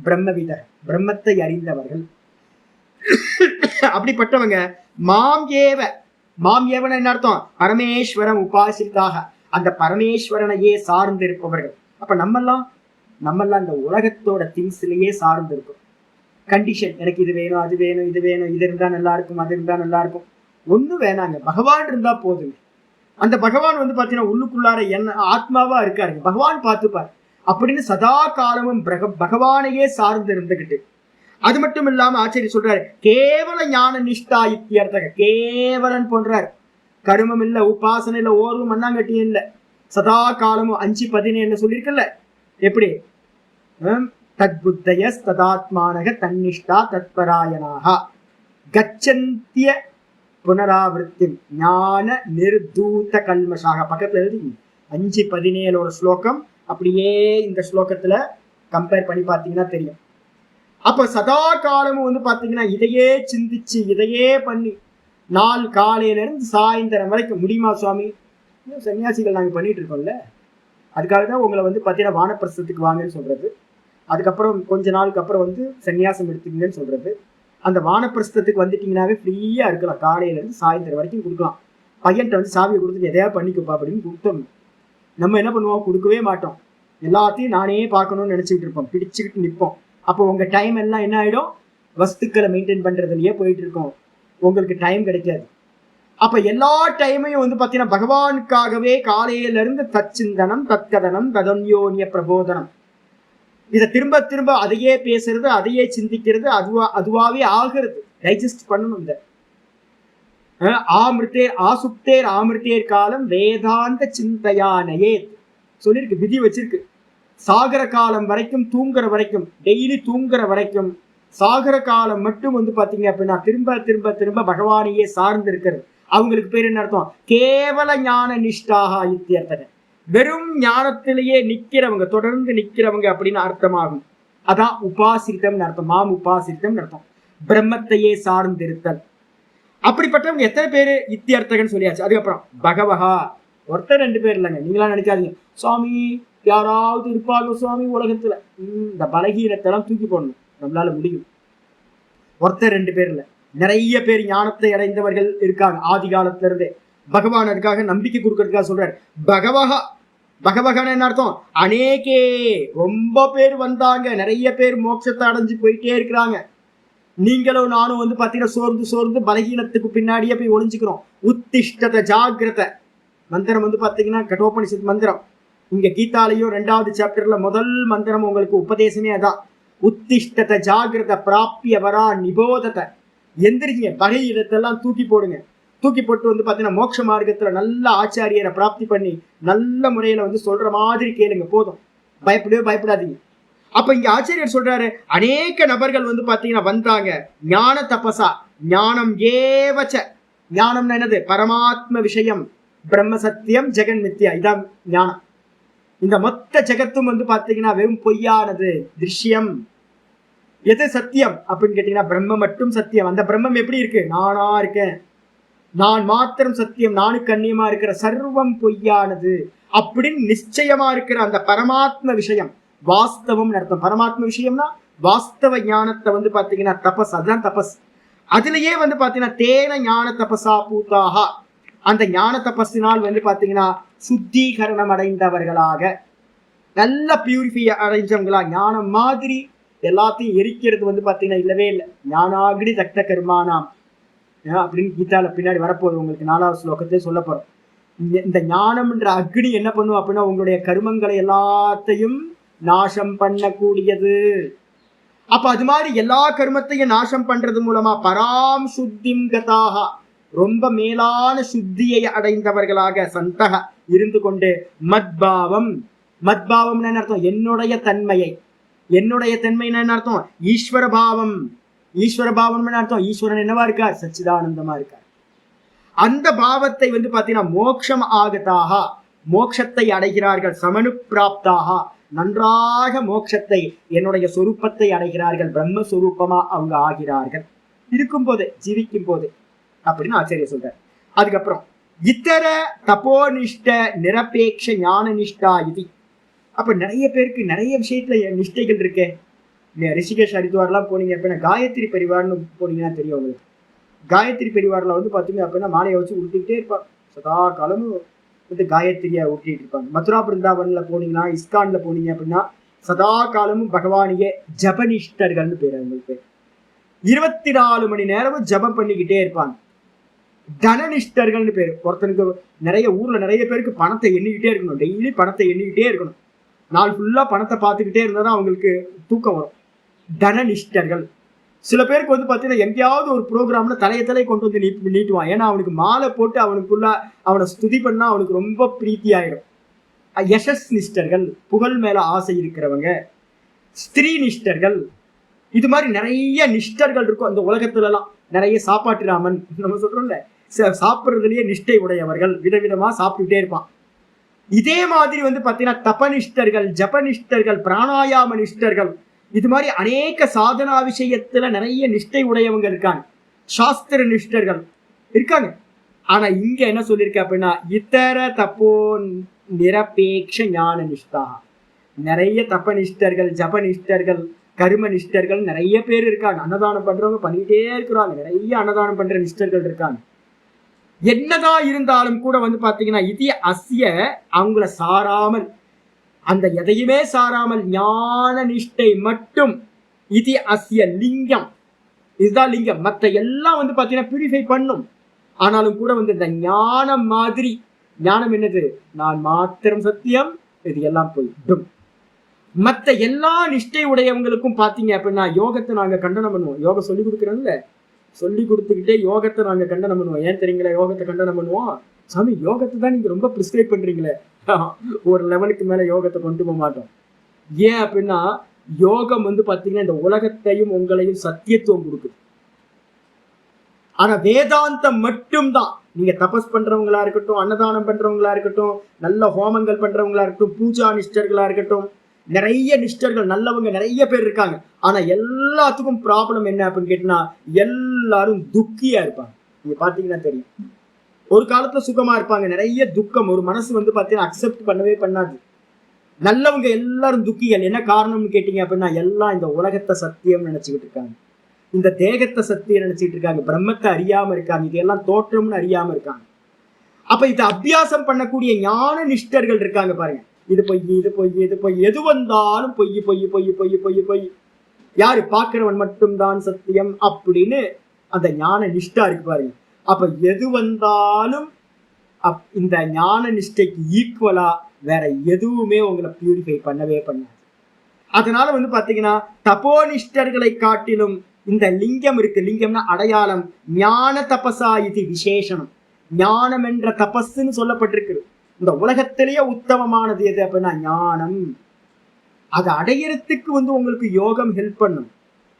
Speaker 1: பிரம்மவிதர், பிரம்மத்தை அறிந்தவர்கள். அப்படிப்பட்டவங்க மாம் ஏவ. மாம் ஏவன என்ன அர்த்தம்? பரமேஸ்வரம் உபாசித்தாக, அந்த பரமேஸ்வரனையே சார்ந்து இருப்பவர்கள். அப்ப நம்மெல்லாம் இந்த உலகத்தோட திங்ஸ்லயே சார்ந்து இருக்கும். கண்டிஷன், எனக்கு இது வேணும், அது வேணும், இது வேணும், இது இருந்தா நல்லா இருக்கும், அது இருந்தா நல்லா இருக்கும். ஒண்ணும் வேணாங்க, பகவான் இருந்தா போதுங்க. அந்த பகவான் பாத்தீங்கன்னா உள்ளுக்குள்ளார என்ன ஆத்மாவா இருக்காருங்க, பகவான் பார்த்துப்பார். அப்படின்னு சதா காலமும் பகவானையே சார்ந்து இருந்துகிட்டு, அது மட்டும் இல்லாம ஆச்சரிய சொல்றாரு கேவல ஞான நிஷ்டா இத்தியர்த்தக, கேவலன் போன்றார். கருமம் இல்ல, உபாசனை இல்ல, ஓர்வு மண்ணாங்கட்டியும் இல்ல, சதா காலமும் 5:17 சொல்லியிருக்கல. எப்படி தத்புத்தய ததாத்மானக தன்னிஷ்டா தத்பராயணாக கச்சந்திய புனராவிருத்தி ஞான நிர்தூத கல்மஷாக. பக்கத்துல எழுதி 5:17 ஸ்லோகம் அப்படியே இந்த ஸ்லோகத்துல கம்பேர் பண்ணி பார்த்தீங்கன்னா தெரியும். அப்ப சதா காலமும் பாத்தீங்கன்னா இதையே சிந்திச்சு இதையே பண்ணி நாள் காலையில இருந்து சாயந்தரம் வரைக்கும் முடியுமா சுவாமி? சன்னியாசிகள் நாங்க பண்ணிட்டு இருக்கோம்ல, அதுக்காக தான் உங்களை பாத்தீங்கன்னா வானப்பிரஸ்தத்துக்கு வாங்கன்னு சொல்றது, அதுக்கப்புறம் கொஞ்ச நாளுக்கு அப்புறம் சன்னியாசம் எடுத்துக்கங்கன்னு சொல்றது. அந்த வானப்பிரஸ்தத்துக்கு வந்துட்டீங்கன்னாவே ஃப்ரீயா இருக்கலாம், காலையில இருந்து சாயந்தரம் வரைக்கும் கொடுக்கலாம். பையன்கிட்ட சாவியை கொடுத்துட்டு எதையாவது பண்ணிக்கப்பா அப்படின்னு கொடுத்தோம். நம்ம என்ன பண்ணுவோம்? கொடுக்கவே மாட்டோம். எல்லாத்தையும் நானே பார்க்கணும்னு நினைச்சுக்கிட்டு இருப்போம், பிடிச்சுக்கிட்டு நிற்போம். அப்போ உங்க டைம் எல்லாம் என்ன ஆயிடும்? வஸ்துக்களை மெயின்டைன் பண்றதுலயே போயிட்டு இருக்கோம், உங்களுக்கு டைம் கிடைக்காது. அப்ப எல்லா டைமையும் பாத்தீங்கன்னா பகவானுக்காகவே காலையில இருந்து தச்சிந்தனம் தத்கதனம் ததன்யோன்ய பிரபோதனம், இதை திரும்ப திரும்ப அதையே பேசுறது, அதையே சிந்திக்கிறது, அதுவாவே ஆகிறது, டைஜஸ்ட் பண்ணணும். இந்த ஆசுப்தேர் ஆமிருத்தேர் காலம் வேதாந்த சிந்தையானையே சொல்லியிருக்கு, விதி வச்சிருக்கு. சாகர காலம் வரைக்கும், தூங்குற வரைக்கும், டெய்லி தூங்குற வரைக்கும், சாகர காலம் மட்டும் பாத்தீங்க அப்படின்னா திரும்ப திரும்ப திரும்ப பகவானையே சார்ந்து இருக்கிறது. அவங்களுக்கு பேர் என்ன அர்த்தம்? கேவல ஞான நிஷ்டாக இத்தியர்த்தக, வெறும் ஞானத்திலேயே நிக்கிறவங்க, தொடர்ந்து நிக்கிறவங்க அப்படின்னு அர்த்தமாகும். அதான் உபாசிரித்தம் அர்த்தம், மாம் உபாசிரித்தம் அர்த்தம், பிரம்மத்தையே சார்ந்திருத்தல். அப்படிப்பட்டவங்க எத்தனை பேரு? இத்தியர்த்தகன்னு சொல்லியாச்சு. அதுக்கப்புறம் பகவஹா, ஒருத்தர் 2 பேர் இல்லைங்க, நீங்களா நினைக்காதீங்க சுவாமி யாராவது இருப்பாங்க சுவாமி உலகத்துல. இந்த பலகீனத்தெல்லாம் தூக்கி போடணும், நம்மளால முடியும். ஒருத்தர் 2 பேர் இல்ல, நிறைய பேர் ஞானத்தை அடைந்தவர்கள் இருக்காங்க ஆதி காலத்துல இருந்தே. பகவான் அதுக்காக நம்பிக்கை கொடுக்கறதுக்காக சொல்றாரு பகவஹா. பகவகான என்ன அர்த்தம்? அநேகே, ரொம்ப பேர் வந்தாங்க, நிறைய பேர் மோட்சத்தை அடைஞ்சு போயிட்டே இருக்கிறாங்க. நீங்களும் நானும் பாத்தீங்கன்னா சோர்ந்து சோர்ந்து பலகீனத்துக்கு பின்னாடியே போய் ஒளிஞ்சுக்கிறோம். உத்திஷ்டத ஜாகிரத மந்திரம் பாத்தீங்கன்னா கட்டோபனிஷத் மந்திரம். இங்க கீதாலையும் 2வது சாப்டர்ல முதல் மந்திரம் உங்களுக்கு உபதேசமே அதான். உத்திஷ்டத ஜாகிரத பிராப்பிய வரா நிபோதத, எந்திரிங்க, பகையிடத்தெல்லாம் தூக்கி போடுங்க. தூக்கி போட்டு பாத்தீங்கன்னா மோட்ச மார்க்கத்துல நல்ல ஆச்சாரியரை பிராப்தி பண்ணி நல்ல முறையில சொல்ற மாதிரி கேளுங்க, போதும், பயப்படவே பயப்படாதீங்க. அப்ப இங்க ஆச்சாரியர் சொல்றாரு அநேக நபர்கள் பாத்தீங்கன்னா வந்தாங்க. ஞான தபசா, ஞானம் ஏவச்ச, ஞானம்னா என்னது? பரமாத்ம விஷயம், பிரம்ம சத்தியம் ஜெகன் மித்யா, இதான் ஞானம். இந்த மொத்த ஜெகத்தும் பாத்தீங்கன்னா வெறும் பொய்யானது, திருஷ்யம். எது சத்தியம் அப்படின்னு கேட்டீங்கன்னா பிரம்மம் மட்டும் சத்தியம். அந்த பிரம்மம் எப்படி இருக்கு? நானா இருக்கேன், நான் மாத்திரம் சத்தியம், நானுக்கு அந்நியமா இருக்கிற சர்வம் பொய்யானது அப்படின்னு நிச்சயமா இருக்கிற அந்த பரமாத்ம விஷயம் வாஸ்தவம் அர்த்தம். பரமாத்ம விஷயம்னா வாஸ்தவ ஞானத்தை பாத்தீங்கன்னா தபஸ், அதுதான் தபஸ். அதுலயே பாத்தீங்கன்னா தேன ஞான தபசா பூதாக, அந்த ஞான தபஸினால் பாத்தீங்கன்னா சுத்திகரணம் அடைந்தவர்களாக, நல்ல பியூரிஃபை அடைஞ்சவங்களா, ஞானம் மாதிரி எல்லாத்தையும் எரிக்கிறது பாத்தீங்கன்னா இல்லவே இல்லை. ஞானாகினி தக்த கர்மானாம் அப்படின்னு கீதால பின்னாடி வரப்போகுது, உங்களுக்கு 4வது ஸ்லோகத்திலே சொல்ல போறோம். இந்த ஞானம்ன்ற அக்னி என்ன பண்ணும் அப்படின்னா உங்களுடைய கர்மங்களை எல்லாத்தையும் நாசம் பண்ணக்கூடியது. அப்ப அது மாதிரி எல்லா கர்மத்தையும் நாசம் பண்றது மூலமா பராம் சுத்திம் கதாக, ரொம்ப மேலான சுத்தியை அடைந்தவர்களாக சந்தக இருந்து கொண்டு மத்பாவம், மத்பாவம் என்ன அர்த்தம்? என்னுடைய தன்மையை, என்னுடைய தன்மை என்ன அர்த்தம்? ஈஸ்வர பாவம், ஈஸ்வர பாவம் என்ன அர்த்தம்? ஈஸ்வரன் என்னவா இருக்கார்? சச்சிதானந்தமா இருக்கார். அந்த பாவத்தை பாத்தீங்கன்னா மோட்சம் ஆகதாக, மோட்சத்தை அடைகிறார்கள். சமனு பிராப்தாக, நன்றாக மோட்சத்தை, என்னுடைய சொரூபத்தை அடைகிறார்கள். பிரம்மஸ்வரூபமா அவங்க ஆகிறார்கள் இருக்கும் போது, ஜீவிக்கும் போது அப்படின்னு ஆச்சரிய சொல்றார். அதுக்கப்புறம் இத்தர தபோனிஷ்ட நிரபேட்ச ஞான நிஷ்டா இது. அப்ப நிறைய பேருக்கு நிறைய விஷயத்துல நிஷ்டைகள் இருக்கே. ரிஷிகேஷ் ஹரித்வார்லாம் போனீங்க அப்படின்னா காயத்ரி பரிவார்னு போனீங்கன்னா தெரியும் உங்களுக்கு. காயத்ரி பரிவாரில் பாத்தீங்க அப்படின்னா மாலையை வச்சு உருட்டிக்கிட்டே இருப்பாங்க, சதா காலமும் காயத்ரியை உருட்டிட்டு இருப்பாங்க. மதுரா பிருந்தாவன்ல போனீங்கன்னா, இஸ்கான்ல போனீங்க அப்படின்னா சதா காலமும் பகவானியே ஜபனிஷ்டர்கள்னு பேர். அவங்களுக்கு 24 மணி நேரமும் ஜபம் பண்ணிக்கிட்டே இருப்பாங்க. தனநிஷ்டர்கள்னு பேரு. ஒருத்தனுக்கு நிறைய ஊர்ல நிறைய பேருக்கு பணத்தை எண்ணிக்கிட்டே இருக்கணும், டெய்லி பணத்தை எண்ணிக்கிட்டே இருக்கணும். நாள் ஃபுல்லா பணத்தை பார்த்துக்கிட்டே இருந்தா தான் அவங்களுக்கு தூக்கம் வரும். தனநிஷ்டர்கள். சில பேருக்கு வந்து பார்த்தீங்கன்னா எங்கேயாவது ஒரு ப்ரோக்ராம்ல தலையை கொண்டு வந்து நீட்டுவான். ஏன்னா அவனுக்கு மாலை போட்டு அவனுக்குள்ள அவனை ஸ்துதி பண்ணா அவனுக்கு ரொம்ப பிரீத்தி ஆயிடும். யசஸ் நிஷ்டர்கள், புகழ் மேல ஆசை இருக்கிறவங்க. ஸ்திரீ நிஷ்டர்கள். இது மாதிரி நிறைய நிஷ்டர்கள் இருக்கும் அந்த உலகத்துல எல்லாம். நிறைய சாப்பாட்டு ராமன் நம்ம சொல்றோம்ல, சாப்பிட்றதுலயே நிஷ்டை உடையவர்கள், விதவிதமா சாப்பிட்டுட்டே இருப்பான். இதே மாதிரி வந்து பாத்தீங்கன்னா தபனிஷ்டர்கள், ஜபனிஷ்டர்கள், பிராணாயாம நிஷ்டர்கள், இது மாதிரி அநேக சாதனா விஷயத்துல நிறைய நிஷ்டை உடையவங்க இருக்காங்க. சாஸ்திர நிஷ்டர்கள் இருக்காங்க. ஆனா இங்க என்ன சொல்லியிருக்க அப்படின்னா இதர தப்போ நிரபேட்ச ஞான நிஷ்டா. நிறைய தப்பனிஷ்டர்கள், ஜபனிஷ்டர்கள், கர்ம நிஷ்டர்கள் நிறைய பேர் இருக்காங்க. அன்னதானம் பண்றவங்க பண்ணிட்டே இருக்கிறாங்க. நிறைய அன்னதானம் பண்ற நிஷ்டர்கள் இருக்காங்க. என்னதான் இருந்தாலும் கூட வந்து பாத்தீங்கன்னா இது அசிய அவங்கள சாராமல், அந்த எதையுமே சாராமல் ஞான நிஷ்டை மட்டும் இது அசிய லிங்கம். இதுதான் லிங்கம். மற்ற எல்லாம் வந்து பாத்தீங்கன்னா பியூரிஃபை பண்ணும். ஆனாலும் கூட வந்து இந்த ஞானம் மாதிரி, ஞானம் என்னது, நான் மாத்திரம் சத்தியம், இது எல்லாம் போயிடும். மற்ற எல்லா நிஷ்டை உடையவங்களுக்கும் பாத்தீங்க அப்படின்னா யோகத்தை நாங்க கண்டனம் பண்ணுவோம். யோகம் சொல்லி கொடுக்குறோம்ல, சொல்லி கொடுத்துக்கிட்டே யோகத்தை நாங்க கண்டனம் பண்ணுவோம். ஏன் தெரியுங்களா யோகத்தை கண்டனம் பண்ணுவோம்? சாமி யோகத்தை தான் நீங்க ரொம்ப பிரிஸ்கிரைப் பண்றீங்களே, ஒரு லெவலுக்கு மேல யோகத்தை கொண்டு போக மாட்டோம். ஏன் அப்படின்னா யோகம் வந்து பாத்தீங்கன்னா இந்த உலகத்தையும் உங்களையும் சத்தியத்துவம் கொடுக்குது. ஆனா வேதாந்தம் மட்டும்தான். நீங்க தபஸ் பண்றவங்களா இருக்கட்டும், அன்னதானம் பண்றவங்களா இருக்கட்டும், நல்ல ஹோமங்கள் பண்றவங்களா இருக்கட்டும், பூஜா நிஷ்டர்களா இருக்கட்டும், நிறைய நிஷ்டர்கள் நல்லவங்க நிறைய பேர் இருக்காங்க. ஆனா எல்லாத்துக்கும் ப்ராப்ளம் என்ன அப்படின்னு கேட்டீங்கன்னா எல்லாரும் துக்கியா இருப்பாங்க. நீங்க பாத்தீங்கன்னா தெரியும். ஒரு காலத்துல சுகமா இருப்பாங்க, நிறைய துக்கம், ஒரு மனசு வந்து பாத்தீங்கன்னா அக்செப்ட் பண்ணவே பண்ணாது. நல்லவங்க எல்லாரும் துக்கிகள். என்ன காரணம்னு கேட்டீங்க அப்படின்னா எல்லாம் இந்த உலகத்தை சத்தியம் நினைச்சுக்கிட்டு இருக்காங்க, இந்த தேகத்தை சத்தியம் நினைச்சிட்டு இருக்காங்க, பிரம்மத்தை அறியாம இருக்காங்க, இதெல்லாம் தோற்றம்னு அறியாம இருக்காங்க. அப்ப இதை அபியாசம் பண்ணக்கூடிய ஞான நிஷ்டர்கள் இருக்காங்க பாருங்க. இது பொய், இது பொய், இது பொய், எது வந்தாலும் பொய் பொய் பொய் பொய் பொய் பொய், யாரு பார்க்கிறவன் மட்டும்தான் சத்தியம் அப்படின்னு அந்த ஞான நிஷ்டா இருக்கு பாருங்க. அப்ப எது வந்தாலும் இந்த ஞான நிஷ்டைக்கு ஈக்குவலா வேற எதுவுமே உங்களை பியூரிஃபை பண்ணவே பண்ணாது. அதனால வந்து பாத்தீங்கன்னா தபோனிஷ்டர்களை காட்டிலும் இந்த லிங்கம் இருக்கு. லிங்கம்னா அடையாளம். ஞான தபசா இது விசேஷனம். ஞானம் என்ற தபஸ்ன்னு சொல்லப்பட்டிருக்கு. இந்த உலகத்திலேயே உத்தமமானது எது அப்படின்னா ஞானம். அதை அடையறதுக்கு வந்து உங்களுக்கு யோகம் ஹெல்ப் பண்ணும்.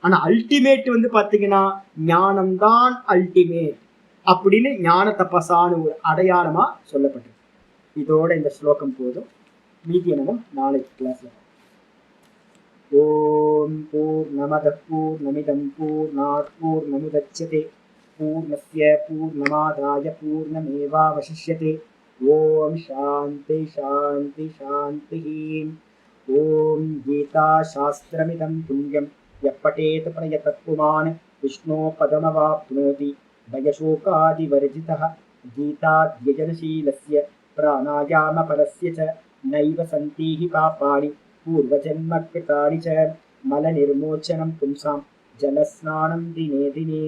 Speaker 1: ஆனா அல்டிமேட் வந்து பாத்தீங்கன்னா ஞானம் தான் அல்டிமேட் அப்படின்னு ஞான தபசான ஒரு அடையாளமா சொல்லப்பட்டிருக்கு. இதோட இந்த ஸ்லோகம் போதும். மீதியை நம்ம நாளைக்கு கிளாஸ்ல. ஓம் பூர்ணமதః பூர்ணமிதம் பூர்ணாத் பூர்ணமுதச்யதே பூர்ணஸ்ய பூர்ணமாதாய பூர்ணமேவாவசிஷ்யதே. ஓம் சாந்தி சாந்தி சாந்தி. ஓம் கீதா சாஸ்திரமிதம் புண்ணியம் யப்படேத் பிரயதத் புமான் விஷ்ணோ பதமவாப்னோதி பயசோகாதிவர்ஜிதः. கீதாத்யஜனசீலஸ்ய பிராணாயாமபலஸ்ய ச நைவ சந்தீஹி பாபாணி பூர்வஜன்மகிருதானி ச. மலநிர்மோச்சனம் பும்சாம் ஜலஸ்நானம் தினே தினே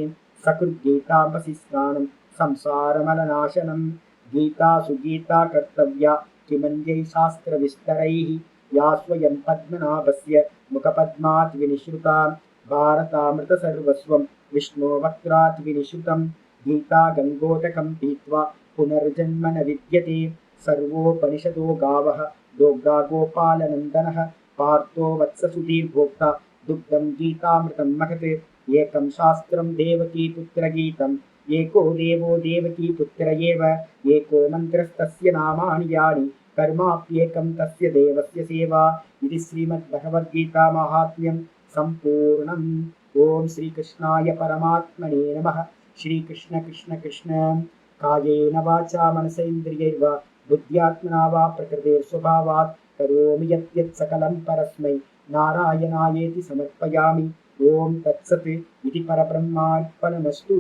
Speaker 1: சகிருத்கீதாம்பசி ஸ்நானம் சம்சாரமலநாசனம். गीता सुगीता कर्तव्या किमन्यै शास्त्रविस्तरैः या स्वयं पद्मनाभस्य मुखपद्मात् विनिश्रुता. भारतामृतसर्वस्वं विष्णोवक्त्रात् विनिश्रुतं. गीता गङ्गोदकं पीत्वा पुनर्जन्म न विद्यते. सर्वोपनिषदो गावः दोग्धा गोपालनन्दनः. पार्थो वत्ससुधीर्भोक्ता दुग्धं गीतामृतं महत्. एकं शास्त्रं देवकीपुत्रगीतम् एको देवो देवकी पुत्र एव. एको मन्त्रस्तस्य नामानि यानि कर्माप्येकं तस्य देवस्य सेवा. इति श्रीमद्भगवद्गीता माहात्म्यं सम्पूर्णम्. ओम श्रीकृष्णाय परमात्मने नमः. श्रीकृष्ण कृष्ण कृष्ण. कायेन वाचा मनसेन्द्रियैर्वा बुद्ध्यात्मना वा प्रकृतेर्स्वभावात् करोमि यत् सकलं परस्मै नारायणायेति समर्पयामि. ओम तत्सत् इति परब्रह्मार्पणमस्तु.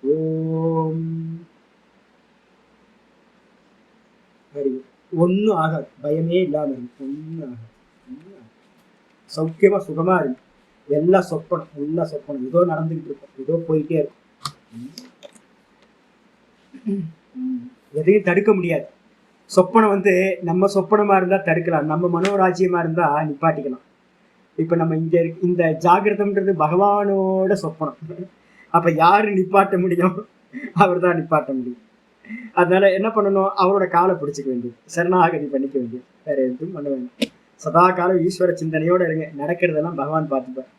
Speaker 1: ஓம். ஒன்னும் ஆகாது, பயமே இல்லாம இருக்கு. ஒன்னும் ஆகாது, சௌக்கியமா சுகமா இருக்கு. எல்லாம் சொப்பனம், எல்லாம் சொப்பனம். ஏதோ நடந்துகிட்டு இருக்கும், ஏதோ போயிட்டே இருக்கும். எதையும் தடுக்க முடியாது. சொப்பனம் வந்து நம்ம சொப்பனமா இருந்தா தடுக்கலாம், நம்ம மனோராஜ்யமா இருந்தா நிப்பாட்டிக்கலாம். இப்ப நம்ம இங்க இந்த ஜாகிரதம்ன்றது பகவானோட சொப்பனம். அப்ப யாரு நிப்பாட்ட முடியும்? அவர் தான் நிப்பாட்ட முடியும். அதனால என்ன பண்ணணும்? அவரோட காலை பிடிச்சிக்க வேண்டியது, சரணாகதி பண்ணிக்க வேண்டியது, வேற எதுவும் பண்ண வேண்டாம். சதா காலம் ஈஸ்வர சிந்தனையோட இருங்க, நடக்கிறதெல்லாம் பகவான் பார்த்துப்பார்.